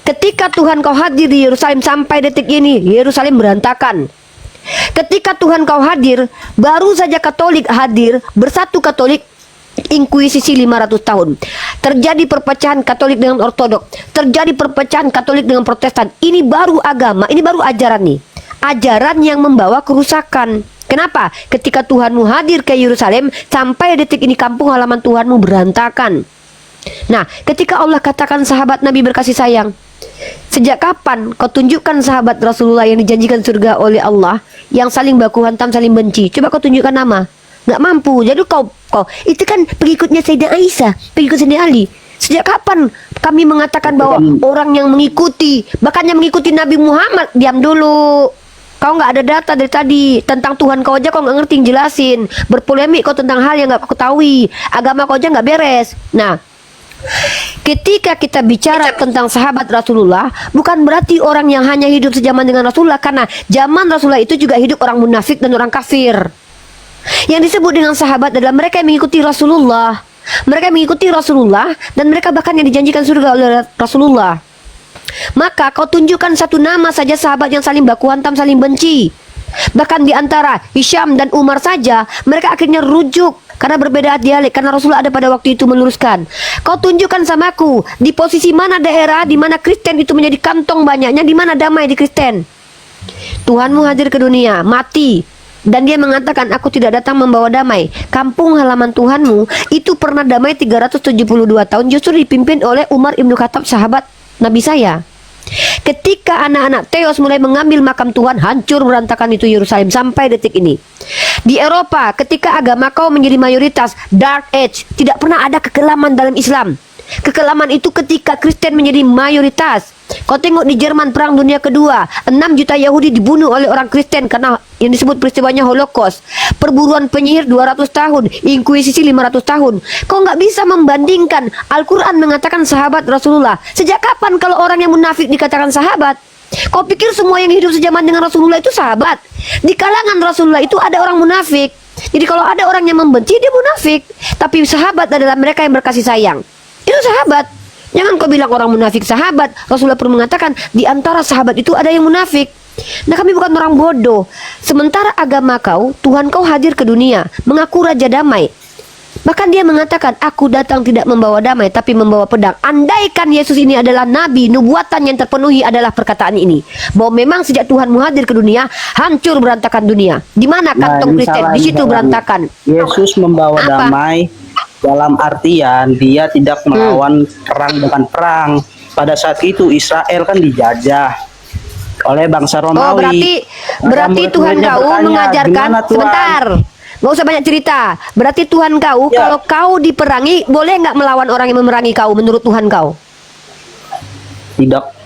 Ketika Tuhan kau hadir di Yerusalem sampai detik ini, Yerusalem berantakan. Ketika Tuhan kau hadir, baru saja Katolik hadir, bersatu Katolik, Inkuisisi 500 tahun. Terjadi perpecahan Katolik dengan Ortodok, terjadi perpecahan Katolik dengan Protestan. Ini baru agama, ini baru ajaran nih. Ajaran yang membawa kerusakan. Kenapa? Ketika Tuhanmu hadir ke Yerusalem, sampai detik ini kampung halaman Tuhanmu berantakan. Nah, ketika Allah katakan sahabat Nabi berkasih sayang, sejak kapan kau tunjukkan sahabat Rasulullah yang dijanjikan surga oleh Allah yang saling baku hantam, saling benci? Coba kau tunjukkan nama. Nggak mampu. Jadi kau itu kan pengikutnya Sayyidah Aisyah, pengikut Sayyidina Ali. Sejak kapan kami mengatakan bahwa orang yang mengikuti, bahkan yang mengikuti Nabi Muhammad, diam dulu. Kau nggak ada data dari tadi tentang Tuhan kau aja kau nggak ngerti jelasin. Berpolemik kau tentang hal yang nggak kau ketahui. Agama kau aja nggak beres. Nah, ketika kita bicara tentang sahabat Rasulullah, bukan berarti orang yang hanya hidup sejaman dengan Rasulullah, karena zaman Rasulullah itu juga hidup orang munafik dan orang kafir. Yang disebut dengan sahabat adalah mereka yang mengikuti Rasulullah. Mereka mengikuti Rasulullah dan mereka bahkan yang dijanjikan surga oleh Rasulullah. Maka kau tunjukkan satu nama saja sahabat yang saling baku hantam, saling benci. Bahkan di antara Hisham dan Umar saja, mereka akhirnya rujuk karena berbeda dialek, karena Rasulullah ada pada waktu itu meluruskan. Kau tunjukkan sama aku di posisi mana daerah di mana Kristen itu menjadi kantong banyaknya, di mana damai di Kristen. Tuhanmu hadir ke dunia, mati. Dan dia mengatakan, aku tidak datang membawa damai. Kampung halaman Tuhanmu itu pernah damai 372 tahun, justru dipimpin oleh Umar Ibn Khattab, sahabat Nabi saya. Ketika anak-anak Theos mulai mengambil makam Tuhan, hancur berantakan itu Yerusalem sampai detik ini. Di Eropa, ketika agama kau menjadi mayoritas, Dark Age, tidak pernah ada kekelaman dalam Islam. Kekelaman itu ketika Kristen menjadi mayoritas. Kau tengok di Jerman Perang Dunia Kedua, 6 juta Yahudi dibunuh oleh orang Kristen karena yang disebut peristiwanya Holocaust. Perburuan penyihir 200 tahun, Inkuisisi 500 tahun. Kau nggak bisa membandingkan. Al-Quran mengatakan sahabat Rasulullah. Sejak kapan kalau orang yang munafik dikatakan sahabat? Kau pikir semua yang hidup sejaman dengan Rasulullah itu sahabat? Di kalangan Rasulullah itu ada orang munafik. Jadi kalau ada orang yang membenci, dia munafik. Tapi sahabat adalah mereka yang berkasih sayang. Itu sahabat. Jangan kau bilang orang munafik sahabat. Rasulullah pun mengatakan di antara sahabat itu ada yang munafik. Nah, kami bukan orang bodoh. Sementara agama kau, Tuhan kau hadir ke dunia, mengaku raja damai. Bahkan dia mengatakan, aku datang tidak membawa damai, tapi membawa pedang. Andaikan Yesus ini adalah nabi, nubuatan yang terpenuhi adalah perkataan ini, bahwa memang sejak Tuhanmu hadir ke dunia, hancur berantakan dunia. Di mana kantong Kristen? Di situ berantakan. Yesus membawa damai dalam artian dia tidak melawan perang dengan perang. Pada saat itu Israel kan dijajah oleh bangsa Romawi. Oh, berarti Tuhan kau mengajarkan, sebentar, nggak usah banyak cerita. Berarti Tuhan kau, kalau kau diperangi, boleh nggak melawan orang yang memerangi kau menurut Tuhan kau? Tidak.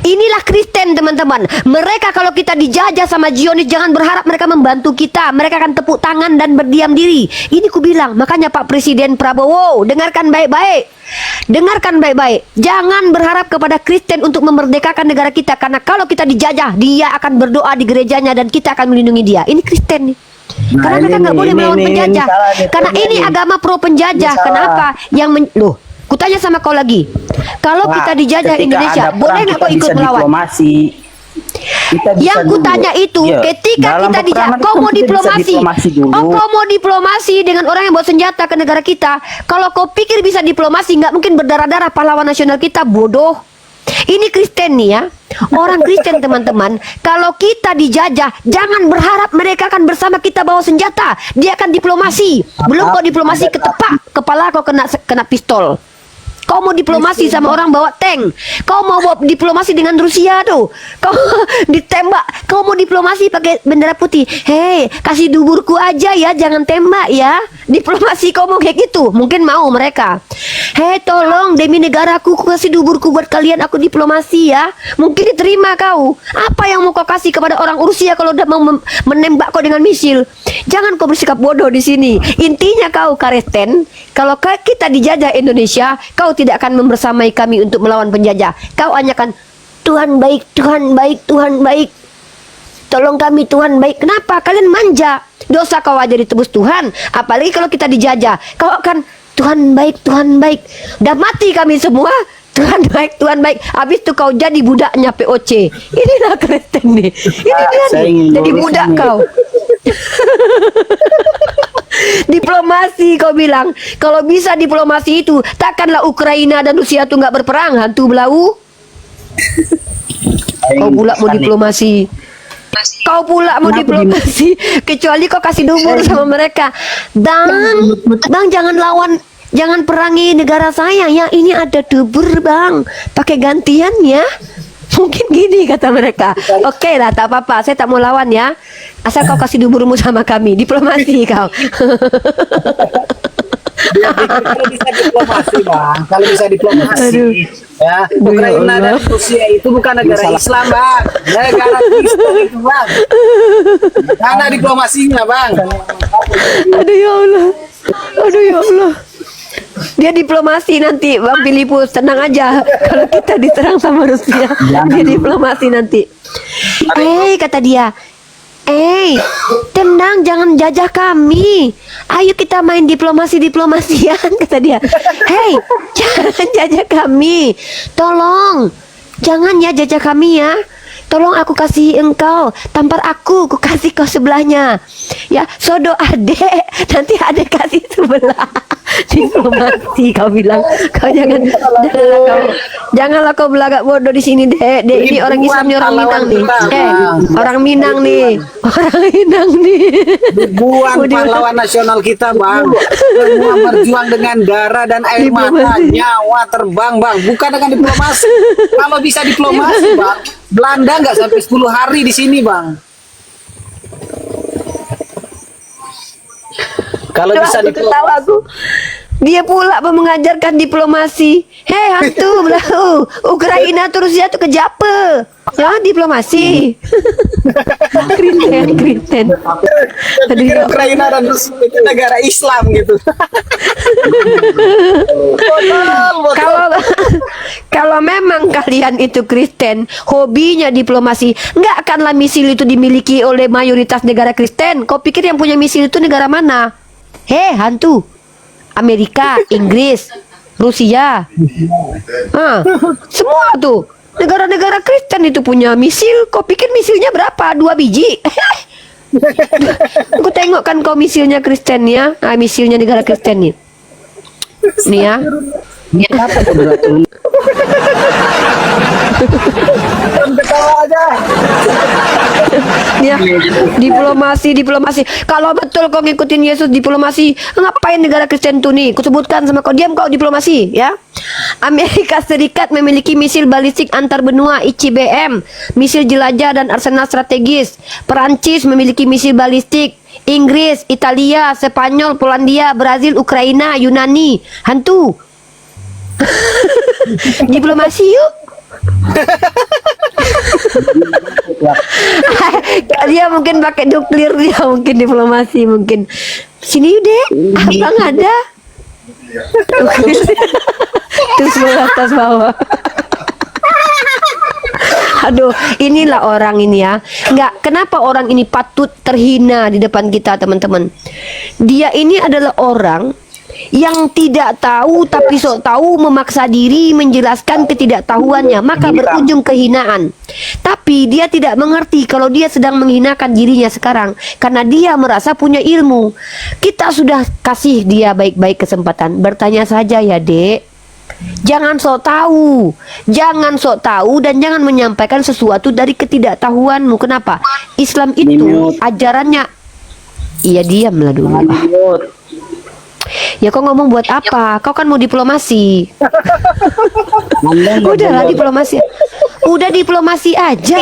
Inilah Kristen, teman-teman. Mereka kalau kita dijajah sama Zionis, jangan berharap mereka membantu kita. Mereka akan tepuk tangan dan berdiam diri. Ini ku bilang, makanya Pak Presiden Prabowo, dengarkan baik-baik. Dengarkan baik-baik. Jangan berharap kepada Kristen untuk memerdekakan negara kita, karena kalau kita dijajah, dia akan berdoa di gerejanya dan kita akan melindungi dia. Ini Kristen nih. Karena mereka nggak boleh melawan penjajah. Karena ini agama pro penjajah. Kenapa? Loh, kutanya sama kau lagi. Kalau kita dijajah Indonesia, boleh nggak kau ikut melawan? Yang kutanya itu, ketika kita dijajah, kau mau diplomasi? Oh, kau mau diplomasi dengan orang yang bawa senjata ke negara kita? Kalau kau pikir bisa diplomasi, nggak mungkin berdarah-darah pahlawan nasional kita, bodoh. Ini Kristen nih ya. Orang Kristen, teman-teman, kalau kita dijajah, jangan berharap mereka akan bersama kita bawa senjata. Dia akan diplomasi. Belum kau diplomasi, ketepak kepala kau kena pistol. Kau mau diplomasi sama orang bawa tank. Kau mau bawa diplomasi dengan Rusia tuh. Kau ditembak. Kau mau diplomasi pakai bendera putih. Hei, kasih duburku aja ya, jangan tembak ya. Diplomasi kau mau kayak gitu? Mungkin mau mereka. Hei, tolong demi negaraku, kasih duburku buat kalian, aku diplomasi ya. Mungkin diterima kau. Apa yang mau kau kasih kepada orang Rusia kalau udah mau menembak kau dengan misil? Jangan kau bersikap bodoh di sini. Intinya kau Kristen, kalau kita dijajah Indonesia, kau tidak akan membersamai kami untuk melawan penjajah. Kau hanya akan, Tuhan baik, Tuhan baik, Tuhan baik, tolong kami Tuhan baik. Kenapa? Kalian manja. Dosa kau aja ditebus Tuhan. Apalagi kalau kita dijajah, kau akan, Tuhan baik, Tuhan baik. Udah mati kami semua, Tuhan baik, Tuhan baik. Habis itu kau jadi budaknya POC. Inilah Kristen nih. Ini dia nih, jadi budak kau. Diplomasi kau bilang. Kalau bisa diplomasi itu, takkanlah Ukraina dan Rusia tuh nggak berperang, hantu belau. Kau pula mau diplomasi. Kau pula mau diplomasi. Kecuali kau kasih dubur sama mereka. Bang jangan lawan, jangan perangi negara saya ya. Ini ada dubur bang, pakai gantian ya. Mungkin gini kata mereka. Oke lah, tak apa-apa, saya tak mau lawan ya. Asal kau kasih duburmu sama kami. Diplomasi kau. Kalau bisa diplomasi bang, kalau bisa diplomasi. Ya, Ukraina dan Rusia itu bukan negara Islam bang, negara Kristen itu bang. Mana diplomasinya bang? Aduh ya Allah, aduh ya Allah. Dia diplomasi nanti Bang Filipus, tenang aja. Kalau kita diserang sama Rusia, dia diplomasi nanti. Kata dia, tenang, jangan jajah kami. Ayo kita main diplomasi-diplomasian, kata dia. Hei, jangan jajah kami. Tolong, jangan ya jajah kami ya. tolong aku kasih engkau, tampar aku kasih kau sebelahnya. Ya, sodo adek, nanti adek kasih sebelah. Diplomasi kau bilang, kau janganlah kau belagak bodoh di sini, Dek. Dek ini orang Islam, orang Minang nih. Orang Minang nih. Orang Minang nih. Ribuan pahlawan nasional kita, Bang. Semua berjuang dengan darah dan air mata, nyawa terbang, Bang. Bukan dengan diplomasi. Kalau bisa diplomasi, Bang, Belanda nggak sampai 10 hari di sini, Bang. Kalau bisa tahu aku. Dia pula mengajarkan diplomasi. Hei hantu belau, Ukraina tuh Rusia tuh kejapa. Ya diplomasi. Kristen. Ukraina dan Rusia itu negara Islam gitu. Kalau memang kalian itu Kristen, hobinya diplomasi, nggak akanlah misil itu dimiliki oleh mayoritas negara Kristen. Kau pikir yang punya misil itu negara mana? Hantu. Amerika, Inggris, Rusia. Semua tuh negara-negara Kristen itu punya misil. Kau pikir misilnya berapa? 2 biji. Aku tengok kan kau misilnya Kristen ya. Misilnya negara Kristen nih. Nih ya. Apa tuh berarti? Ketawa aja. Ya, diplomasi. Kalau betul kau ngikutin Yesus diplomasi, ngapain negara Kristen tuh nih? Kusebutkan sama kau, diam kau diplomasi ya. Amerika Serikat memiliki misil balistik antar benua ICBM, misil jelajah dan arsenal strategis. Perancis memiliki misil balistik. Inggris, Italia, Spanyol, Polandia, Brazil, Ukraina, Yunani. Hantu. Diplomasi yuk. Dia mungkin pakai nuklir, dia mungkin diplomasi, mungkin sini deh, abang ada. Terus atas bawah. Aduh, inilah orang ini ya. Enggak, kenapa orang ini patut terhina di depan kita, teman-teman? Dia ini adalah orang yang tidak tahu tapi sok tahu, memaksa diri menjelaskan ketidaktahuannya, maka berujung kehinaan. Tapi dia tidak mengerti kalau dia sedang menghinakan dirinya sekarang karena dia merasa punya ilmu. Kita sudah kasih dia baik-baik kesempatan. Bertanya saja ya, Dek. Jangan sok tahu. Jangan sok tahu dan jangan menyampaikan sesuatu dari ketidaktahuanmu. Kenapa? Islam itu ajarannya. Iya, diamlah dulu. Ya kau ngomong buat apa? Kau kan mau diplomasi. Udahlah diplomasi. Udah diplomasi aja.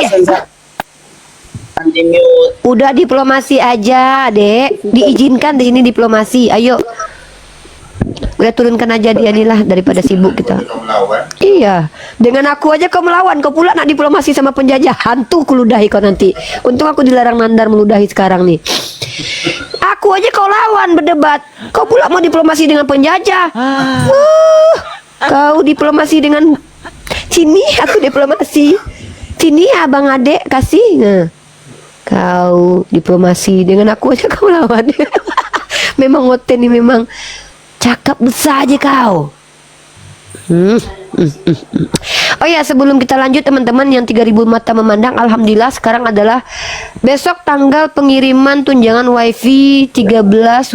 Udah diplomasi aja, Dek. Diizinkan di ini diplomasi. Ayo. Udah turunkan aja dia inilah daripada sibuk kita. Iya. Dengan aku aja kau melawan. Kau pula nak diplomasi sama penjajah. Hantu kuludahi kau nanti. Untung aku dilarang Nandar meludahi sekarang nih. Aku aja kau lawan berdebat. Kau pula mau diplomasi dengan penjajah. Kau diplomasi dengan sini, aku diplomasi. Sini abang adek kasih. Nah, kau diplomasi dengan aku aja kau lawan. Memang ngoten nih, memang cakap besar aja kau. Oh ya, sebelum kita lanjut teman-teman yang 3000 mata memandang, alhamdulillah sekarang adalah besok tanggal pengiriman tunjangan wifi 13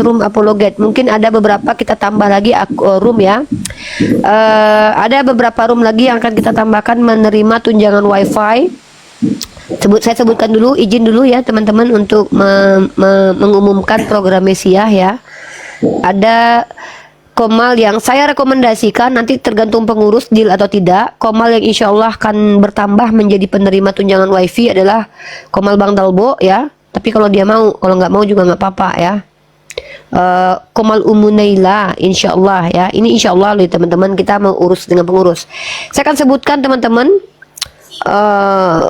room Apologet. Mungkin ada beberapa kita tambah lagi room ya. Ada beberapa room lagi yang akan kita tambahkan menerima tunjangan wifi. Saya sebutkan dulu, izin dulu ya teman-teman untuk mengumumkan program Mesiah ya. Ada Komal yang saya rekomendasikan, nanti tergantung pengurus deal atau tidak. Komal yang insya Allah akan bertambah menjadi penerima tunjangan wifi adalah Komal Bang Dalbo ya. Tapi kalau dia mau, kalau nggak mau juga nggak apa-apa ya. Komal Umunaila insya Allah ya. Ini insya Allah loh teman-teman, kita mau urus dengan pengurus. Saya akan sebutkan teman-teman.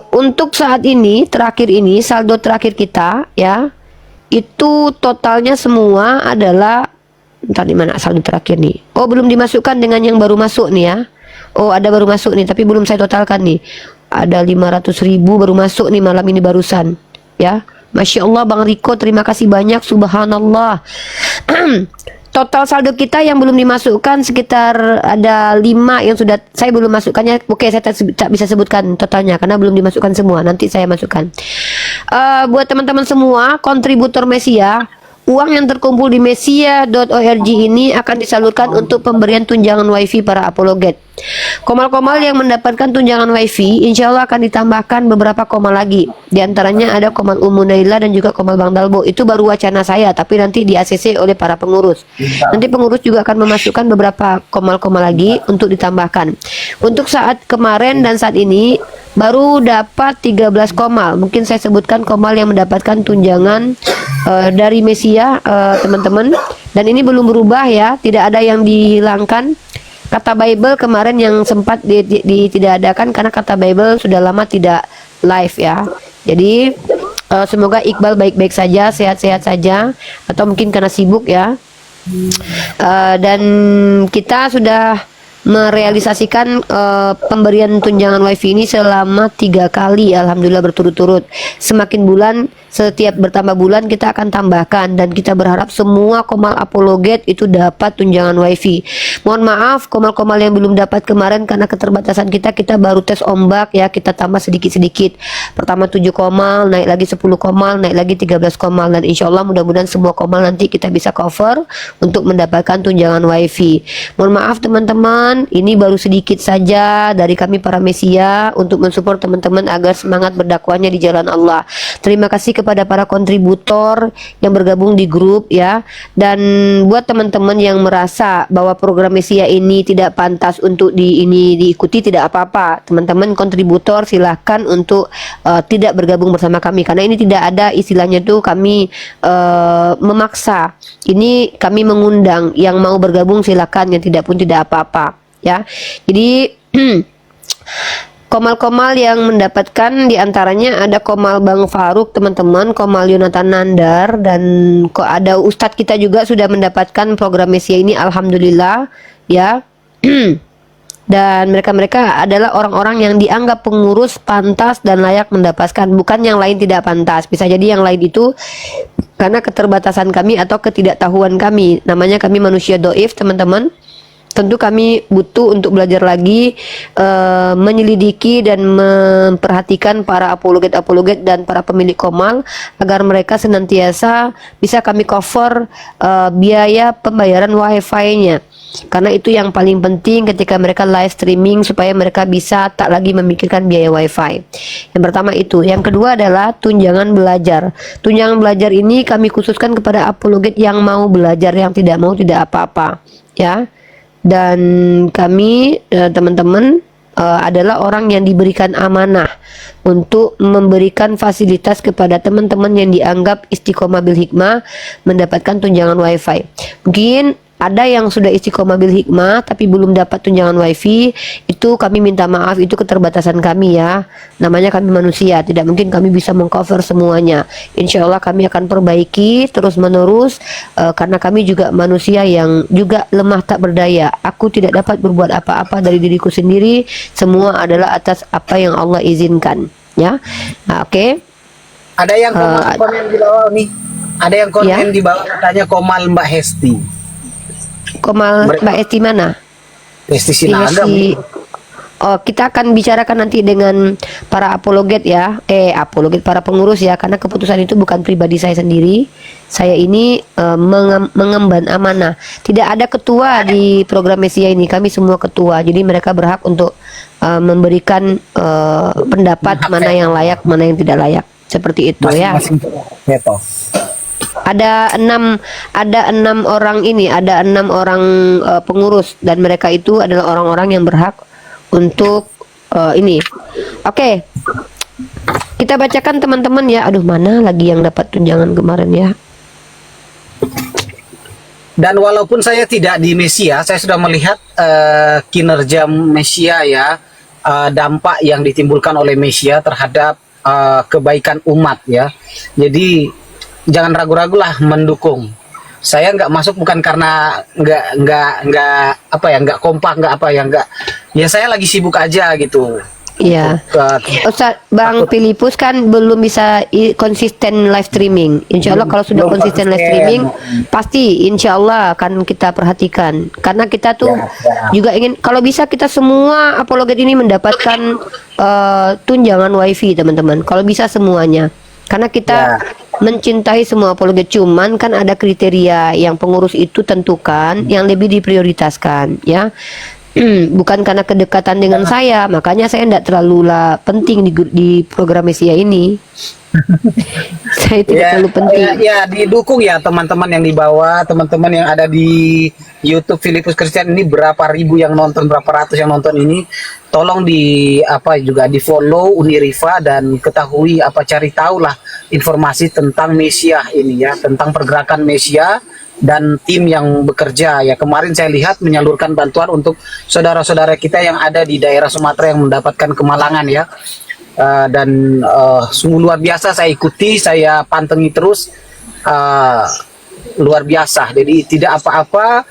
Untuk saat ini, terakhir ini, saldo terakhir kita ya, itu totalnya semua adalah, entar di mana saldo terakhir nih? Oh, belum dimasukkan dengan yang baru masuk nih ya. Oh, ada baru masuk nih, tapi belum saya totalkan nih. Ada 500.000 baru masuk nih malam ini barusan. Ya, Masya Allah Bang Riko, terima kasih banyak. Subhanallah. total saldo kita yang belum dimasukkan sekitar ada 5 yang sudah saya belum masukkannya. Oke, saya tak bisa sebutkan totalnya karena belum dimasukkan semua. Nanti saya masukkan. Buat teman-teman semua kontributor Mesia, uang yang terkumpul di mesia.org ini akan disalurkan untuk pemberian tunjangan wifi para apologet. Komal-komal yang mendapatkan tunjangan wifi insya Allah akan ditambahkan beberapa komal lagi. Di antaranya ada komal Ummu Naila dan juga komal Bang Dalbo. Itu baru wacana saya, tapi nanti di ACC oleh para pengurus. Nanti pengurus juga akan memasukkan beberapa komal-komal lagi untuk ditambahkan. Untuk saat kemarin dan saat ini baru dapat 13 komal. Mungkin saya sebutkan komal yang mendapatkan tunjangan dari Mesia, teman-teman. Dan ini belum berubah ya, tidak ada yang dihilangkan. Kata Bible kemarin yang sempat tidak adakan karena kata Bible sudah lama tidak live ya. Jadi semoga Iqbal baik-baik saja, sehat-sehat saja, atau mungkin karena sibuk ya. Dan kita sudah merealisasikan pemberian tunjangan wifi ini selama 3 kali, alhamdulillah berturut-turut. Semakin bulan, setiap bertambah bulan kita akan tambahkan, dan kita berharap semua komal apologet itu dapat tunjangan wifi. Mohon maaf komal-komal yang belum dapat kemarin karena keterbatasan kita baru tes ombak ya, kita tambah sedikit-sedikit. Pertama 7 komal, naik lagi 10 komal, naik lagi 13 komal, dan insya Allah mudah-mudahan semua komal nanti kita bisa cover untuk mendapatkan tunjangan wifi. Mohon maaf teman-teman, ini baru sedikit saja dari kami para Mesia untuk mensupport teman-teman agar semangat berdakwahnya di jalan Allah. Terima kasih kepada para kontributor yang bergabung di grup ya. Dan buat teman-teman yang merasa bahwa program Mesia ini tidak pantas untuk diikuti, tidak apa-apa. Teman-teman kontributor silahkan untuk tidak bergabung bersama kami, karena ini tidak ada istilahnya tuh kami memaksa. Ini kami mengundang, yang mau bergabung silakan, yang tidak pun tidak apa-apa ya. Jadi komal-komal yang mendapatkan diantaranya ada komal Bang Faruk teman-teman, komal Yonatan Nandar, dan kok ada Ustadz kita juga sudah mendapatkan program Mesia ini alhamdulillah ya. Dan mereka adalah orang-orang yang dianggap pengurus pantas dan layak mendapatkan, bukan yang lain tidak pantas. Bisa jadi yang lain itu karena keterbatasan kami atau ketidaktahuan kami. Namanya kami manusia doif teman-teman. Tentu kami butuh untuk belajar lagi, menyelidiki dan memperhatikan para apologet-apologet dan para pemilik komal agar mereka senantiasa bisa kami cover biaya pembayaran wifi-nya. Karena itu yang paling penting ketika mereka live streaming, supaya mereka bisa tak lagi memikirkan biaya wifi. Yang pertama itu. Yang kedua adalah tunjangan belajar. Tunjangan belajar ini kami khususkan kepada apologet yang mau belajar, yang tidak mau tidak apa-apa ya. Dan kami teman-teman adalah orang yang diberikan amanah untuk memberikan fasilitas kepada teman-teman yang dianggap istiqomah bil hikmah mendapatkan tunjangan wifi. Mungkin ada yang sudah istiqomah bil hikmah tapi belum dapat tunjangan wifi, itu kami minta maaf, itu keterbatasan kami ya. Namanya kami manusia, tidak mungkin kami bisa mengcover semuanya. Insya Allah kami akan perbaiki terus menerus, karena kami juga manusia yang juga lemah tak berdaya. Aku tidak dapat berbuat apa-apa dari diriku sendiri, semua adalah atas apa yang Allah izinkan ya. Nah, oke. Ada yang komen di bawah nih. Ada yang komen Ya. di bawah katanya komal Mbak Hesti. Komal Mbak Esti mana? Hesti Di Sinaga. Messi. Oh, kita akan bicarakan nanti dengan para apologet ya, apologet, para pengurus ya, karena keputusan itu bukan pribadi saya sendiri. Saya ini mengemban amanah. Tidak ada ketua di program Mesia ini, kami semua ketua. Jadi mereka berhak untuk memberikan pendapat mana yang layak, mana yang tidak layak. Seperti itu ya. Veto. Ada enam orang ini, ada 6 orang pengurus, dan mereka itu adalah orang-orang yang berhak untuk ini. Oke. Kita bacakan teman-teman ya. Aduh, mana lagi yang dapat tunjangan kemarin ya? Dan walaupun saya tidak di Mesia, saya sudah melihat kinerja Mesia ya, dampak yang ditimbulkan oleh Mesia terhadap kebaikan umat ya. Jadi jangan ragu-ragu lah mendukung. Saya nggak masuk bukan karena nggak kompak, nggak apa ya, nggak, ya saya lagi sibuk aja gitu. Iya. Ustaz Bang Filipus kan belum bisa konsisten live streaming. Insya Allah kalau sudah Belum konsisten live konsisten. streaming, pasti insya Allah akan kita perhatikan. Karena kita tuh juga ingin, kalau bisa kita semua apologet ini mendapatkan tunjangan wifi teman-teman. Kalau bisa semuanya. Karena kita mencintai semua apologet, cuman kan ada kriteria yang pengurus itu tentukan yang lebih diprioritaskan, ya. Bukan karena kedekatan dengan saya, makanya saya tidak terlalu penting di program Mesia ini. Saya tidak terlalu penting. Ya, didukung ya teman-teman yang di bawah, teman-teman yang ada di YouTube Filipus Christian ini, berapa ribu yang nonton, berapa ratus yang nonton ini. Tolong juga di follow Unirifa dan ketahui cari tahu lah informasi tentang Mesia ini ya, tentang pergerakan Mesia dan tim yang bekerja ya. Kemarin saya lihat menyalurkan bantuan untuk saudara-saudara kita yang ada di daerah Sumatera yang mendapatkan kemalangan ya. Dan sungguh luar biasa, saya ikuti, saya pantengi terus, luar biasa. Jadi tidak apa-apa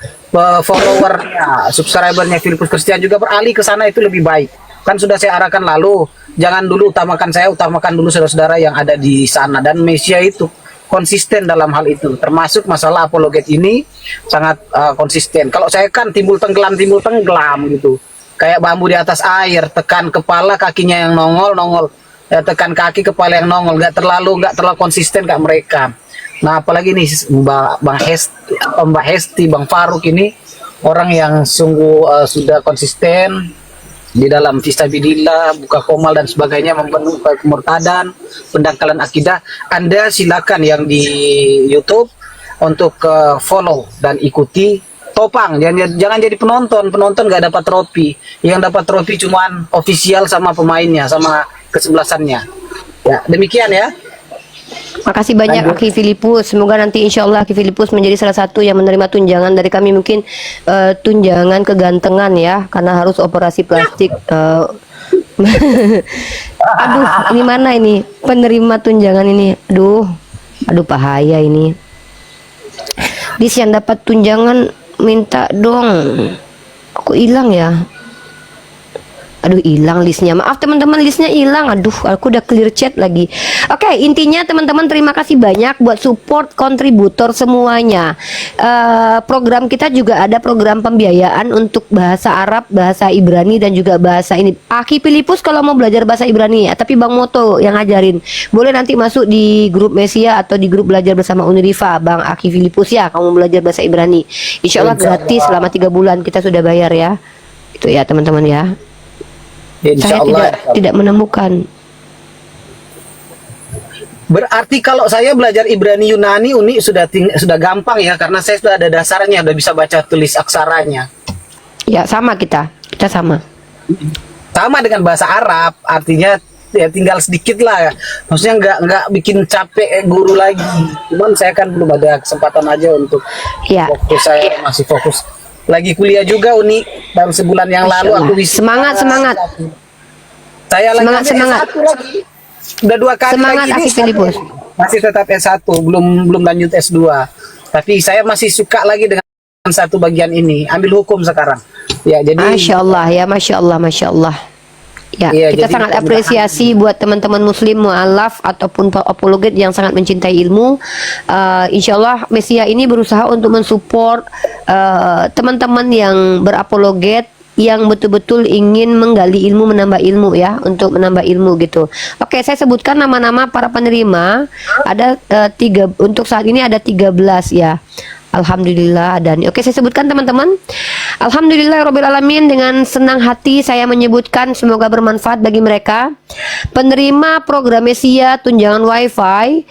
followernya, subscribernya Filipus Christian juga beralih ke sana, itu lebih baik. Kan sudah saya arahkan lalu, jangan dulu utamakan saya, utamakan dulu saudara-saudara yang ada di sana. Dan Mesia itu konsisten dalam hal itu, termasuk masalah apologet ini sangat konsisten. Kalau saya kan timbul tenggelam gitu, kayak bambu di atas air, tekan kepala kakinya yang nongol ya, tekan kaki kepala yang nongol, nggak terlalu konsisten kayak mereka. Nah apalagi nih Mbak Hesti, Bang Faruk ini orang yang sungguh sudah konsisten di dalam fisabilillah, buka komal dan sebagainya, membunuh kemurtadan, pendangkalan akidah. Anda silakan yang di YouTube untuk follow dan ikuti. Topang, jangan jadi penonton nggak dapat trofi. Yang dapat trofi cuman ofisial sama pemainnya, sama kesebelasannya. Ya, demikian ya. Makasih banyak Aki Filipus. Semoga nanti insya Allah Aki Filipus menjadi salah satu yang menerima tunjangan dari kami, mungkin tunjangan kegantengan ya, karena harus operasi plastik. Aduh, ini mana ini penerima tunjangan ini? Aduh bahaya ini. Dis yang dapat tunjangan minta dong. Aku hilang ya. Aduh, hilang listnya. Maaf teman-teman, listnya hilang. Aduh, aku udah clear chat lagi. Oke, intinya teman-teman terima kasih banyak buat support kontributor semuanya. Program kita juga ada program pembiayaan untuk bahasa Arab, bahasa Ibrani dan juga bahasa ini. Aki Filipus kalau mau belajar bahasa Ibrani ya, tapi Bang Moto yang ngajarin. Boleh nanti masuk di grup Mesia atau di grup belajar bersama Unirifa, Bang Aki Filipus ya. Kamu belajar bahasa Ibrani. Insya Allah gratis selama 3 bulan, kita sudah bayar ya. Itu ya teman-teman ya. Saya tidak menemukan. Berarti kalau saya belajar Ibrani Yunani sudah gampang ya, karena saya sudah ada dasarnya, sudah bisa baca tulis aksaranya. Ya sama kita sama. Sama dengan bahasa Arab, artinya ya tinggal sedikit lah. Maksudnya nggak bikin capek guru lagi. Cuman saya kan belum ada kesempatan aja untuk fokus, saya masih fokus. Lagi kuliah juga dalam sebulan yang lalu aku bisa semangat. Saya semangat. S1 lagi. Udah 2 kali semangat lagi Aki Filipus. Masih tetap S1, belum lanjut S2. Tapi saya masih suka lagi dengan satu bagian ini, ambil hukum sekarang. Ya, jadi Masya Allah. Ya, iya, kita jadi sangat apresiasi buat teman-teman muslim mu'alaf ataupun apologet yang sangat mencintai ilmu. Insya Allah Mesia ini berusaha untuk mensupport teman-teman yang berapologet, yang betul-betul ingin menggali ilmu, menambah ilmu ya, untuk menambah ilmu gitu. Oke, saya sebutkan nama-nama para penerima. Ada untuk saat ini ada 13 ya. Alhamdulillah ada nih. Oke, saya sebutkan teman-teman. Alhamdulillahirabbil alamin, dengan senang hati saya menyebutkan, semoga bermanfaat bagi mereka. Penerima program Mesia tunjangan wifi,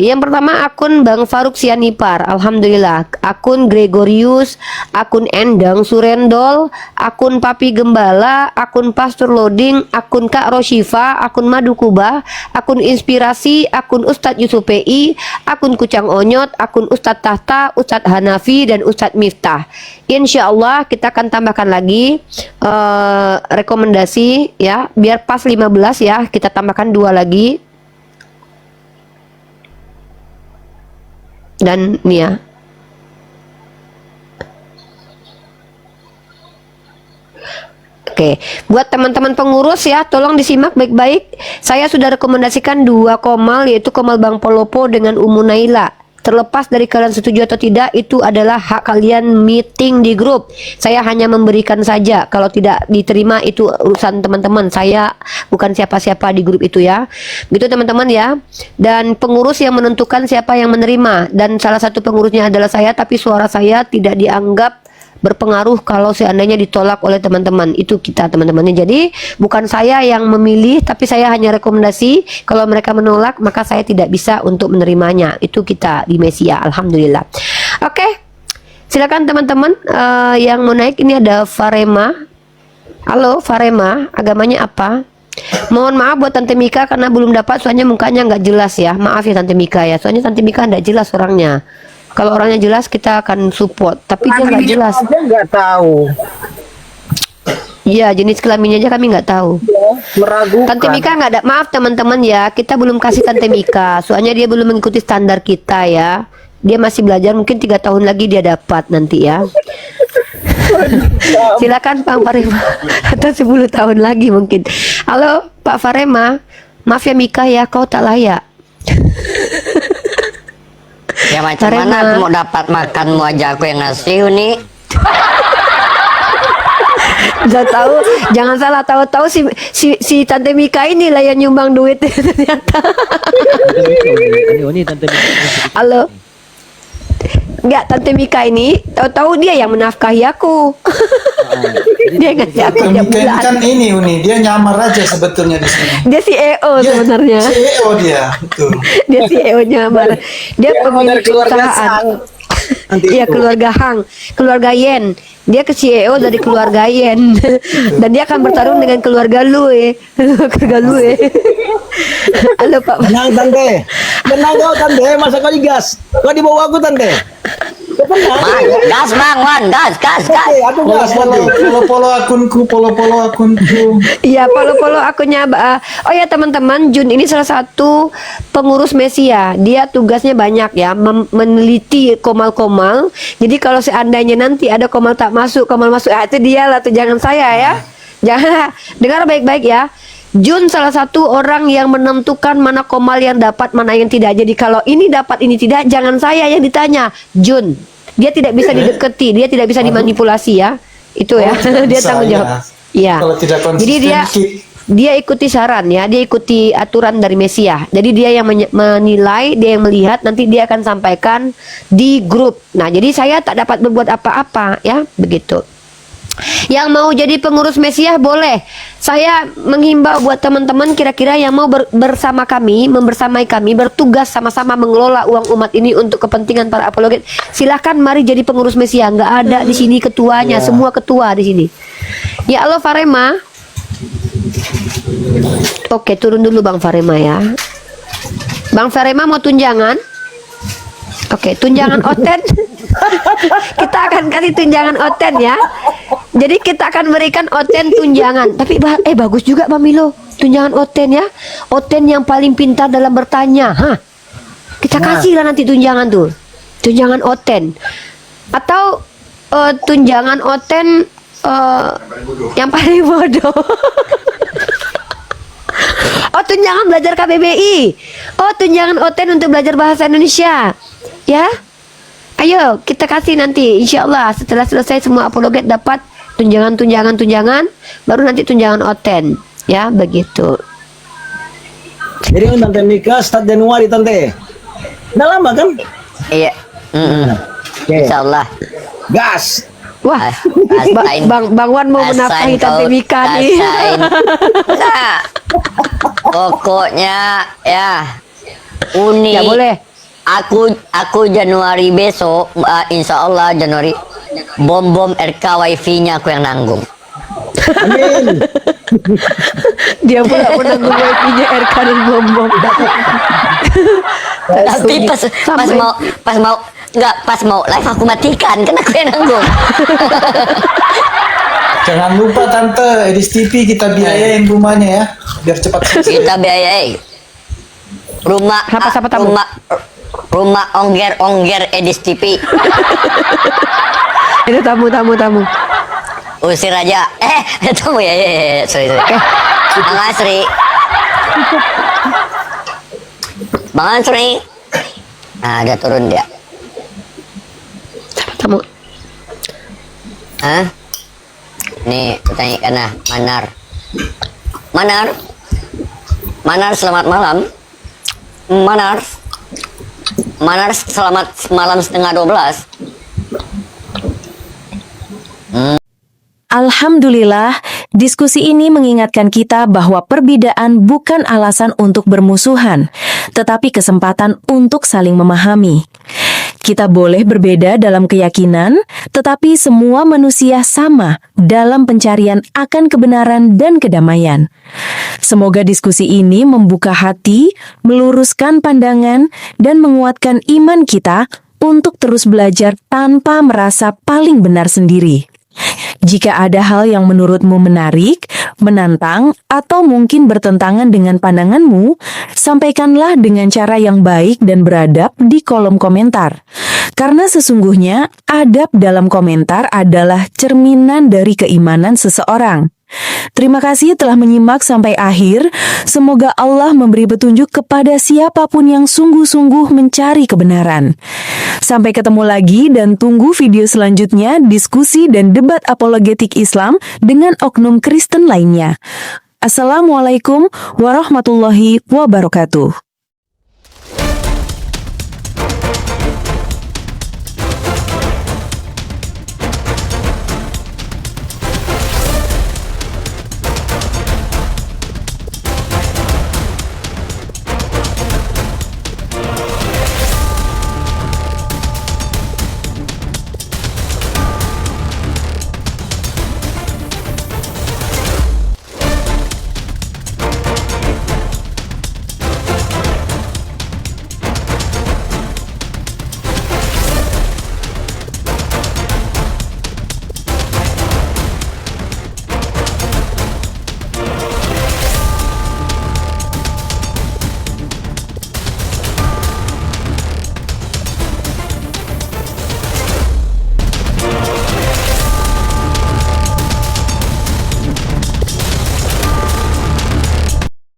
yang pertama akun Bang Faruk Sianipar, alhamdulillah. Akun Gregorius, akun Endang Surendol, akun Papi Gembala, akun Pastor Loading, akun Kak Roshifa, akun Madu Kuba, akun Inspirasi, akun Ustadz Yusuf PI, akun Kucang Onyot, akun Ustadz Tahta, Ustadz Hanafi dan Ustadz Miftah. Insya Allah kita akan tambahkan lagi rekomendasi ya, biar pas 15 ya, kita tambahkan 2 lagi. Dan nih ya, Oke, buat teman-teman pengurus ya, tolong disimak baik-baik. Saya sudah rekomendasikan 2 komal, yaitu komal Bang Polopo dengan Umu Naila. Terlepas dari kalian setuju atau tidak, itu adalah hak kalian meeting di grup. Saya hanya memberikan saja. Kalau tidak diterima itu urusan teman-teman. Saya bukan siapa-siapa di grup itu ya. Gitu teman-teman ya. Dan pengurus yang menentukan siapa yang menerima. Dan salah satu pengurusnya adalah saya, tapi suara saya tidak dianggap berpengaruh kalau seandainya ditolak oleh teman-teman. Itu kita teman-temannya. Jadi bukan saya yang memilih, tapi saya hanya rekomendasi. Kalau mereka menolak, maka saya tidak bisa untuk menerimanya. Itu kita di Mesia, alhamdulillah. Oke, silakan teman-teman yang mau naik. Ini ada Farema. Halo Farema, agamanya apa? Mohon maaf buat Tante Mika karena belum dapat, soalnya mukanya nggak jelas ya. Maaf ya Tante Mika ya, soalnya Tante Mika nggak jelas orangnya. Kalau orangnya jelas kita akan support, tapi dia nggak jelas. Dia nggak tahu. Iya, jenis kelaminnya aja kami nggak tahu. Meragukan. Tante Mika nggak ada. Maaf teman-teman ya, kita belum kasih Tante Mika. Soalnya dia belum mengikuti standar kita ya. Dia masih belajar, mungkin 3 tahun lagi dia dapat nanti ya. Silakan Pak Farema. Atau 10 tahun lagi mungkin. Halo Pak Farema, maaf ya Mika ya, kau tak layak. Ya macam Farema. mana aku mau dapat makanmu aja aku yang ngasih nih. Jangan salah, tahu-tahu si Tante Mika ini lah yang nyumbang duit ternyata. Halo. Enggak, Tante Mika ini tahu-tahu dia yang menafkahi aku. Dia ngasih aku tiap Mika ini bulan. kan ini Uni, dia nyamar aja sebetulnya di sini. Dia CEO Dia sebenarnya. CEO dia, betul. Dia CEO nyamar. Dia pemilik dari keluarga perusahaan. Sang. Nanti Iya, itu. keluarga Hang, keluarga Yen. Dia ke CEO dari keluarga Yen. Dan dia akan bertarung dengan keluarga lu keluarga lu Halo Pak. Tenang Tante. Tenang kau Tante, masa kau digas? Kau di bawah aku Tante. Kau tenang. Gas bang, Wan, gas. Oke, aku gas nanti. Follow akunku. Iya, follow akunnya. Oh ya teman-teman, Jun ini salah satu pengurus Mesia. Dia tugasnya banyak ya, meneliti komal-komal. Jadi kalau seandainya nanti ada komal tak masuk, itu dia lah tuh, jangan saya ya. Jangan, dengar baik-baik ya. Jun salah satu orang yang menentukan mana komal yang dapat, mana yang tidak. Jadi kalau ini dapat, ini tidak, jangan saya yang ditanya. Jun, dia tidak bisa dideketi, dia tidak bisa dimanipulasi ya. Itu ya, dia bisa, tanggung jawab. ya. Iya. Kalau tidak konsisten, Jadi kick. dia ikuti saran ya, dia ikuti aturan dari Mesia. Jadi dia yang menilai, dia yang melihat, nanti dia akan sampaikan di grup. Nah, jadi saya tak dapat berbuat apa-apa ya, begitu. Yang mau jadi pengurus Mesia boleh. Saya menghimbau buat teman-teman kira-kira yang mau bersama kami, membersamai kami, bertugas sama-sama mengelola uang umat ini untuk kepentingan para apologet. Silahkan mari jadi pengurus Mesia. Nggak ada di sini ketuanya, semua ketua di sini. Ya Allah Farema. Oke, turun dulu Bang Farema ya. Bang Farema mau tunjangan? Oke, tunjangan Oten. Kita akan kasih tunjangan Oten ya. Jadi kita akan berikan Oten tunjangan. Tapi bagus juga Bang Milo. Tunjangan Oten ya. Oten yang paling pintar dalam bertanya. Kita kasih lah nanti tunjangan tuh. Tunjangan Oten. Atau tunjangan Oten yang paling bodoh. Oh, tunjangan belajar KBBI. Oh, tunjangan Oten untuk belajar bahasa Indonesia. Ya. Ayo, kita kasih nanti. Insya Allah setelah selesai semua apologet dapat tunjangan, baru nanti tunjangan Oten. Ya, begitu. Jadi Tante Mika start Januari Tante. Udah lama kan? Iya. Oke. Insya Allah. Gas. Wah, Rasain. Bang Wan mau menafkahi Tante Mika nih. Nah, pokoknya ya Uni. Ya boleh. Aku Januari besok, insya Allah Januari bom RK wifi-nya aku yang nanggung. Amin. Dia pula menanggung wifi-nya RK dan bom. Tapi pas mau live aku matikan, kan aku yang nanggung. Jangan lupa Tante, Edis TV kita biayain rumahnya ya, biar cepat selesai. Kita biayai Siapa tamu? rumah ongger Edis TV. Itu tamu. Usir aja. Tunggu ya. Sorry. Bang Asri. Bang Asri. Nah, dia turun dia. Tamu. Hah? Nih, tanyakan nah, Manar, selamat malam. Manar, selamat malam 11:30. Alhamdulillah, diskusi ini mengingatkan kita bahwa perbedaan bukan alasan untuk bermusuhan, tetapi kesempatan untuk saling memahami. Kita boleh berbeda dalam keyakinan, tetapi semua manusia sama dalam pencarian akan kebenaran dan kedamaian. Semoga diskusi ini membuka hati, meluruskan pandangan, dan menguatkan iman kita untuk terus belajar tanpa merasa paling benar sendiri. Jika ada hal yang menurutmu menarik, menantang, atau mungkin bertentangan dengan pandanganmu, sampaikanlah dengan cara yang baik dan beradab di kolom komentar. Karena sesungguhnya, adab dalam komentar adalah cerminan dari keimanan seseorang. Terima kasih telah menyimak sampai akhir. Semoga Allah memberi petunjuk kepada siapapun yang sungguh-sungguh mencari kebenaran. Sampai ketemu lagi dan tunggu video selanjutnya diskusi dan debat apologetik Islam dengan oknum Kristen lainnya. Assalamualaikum warahmatullahi wabarakatuh.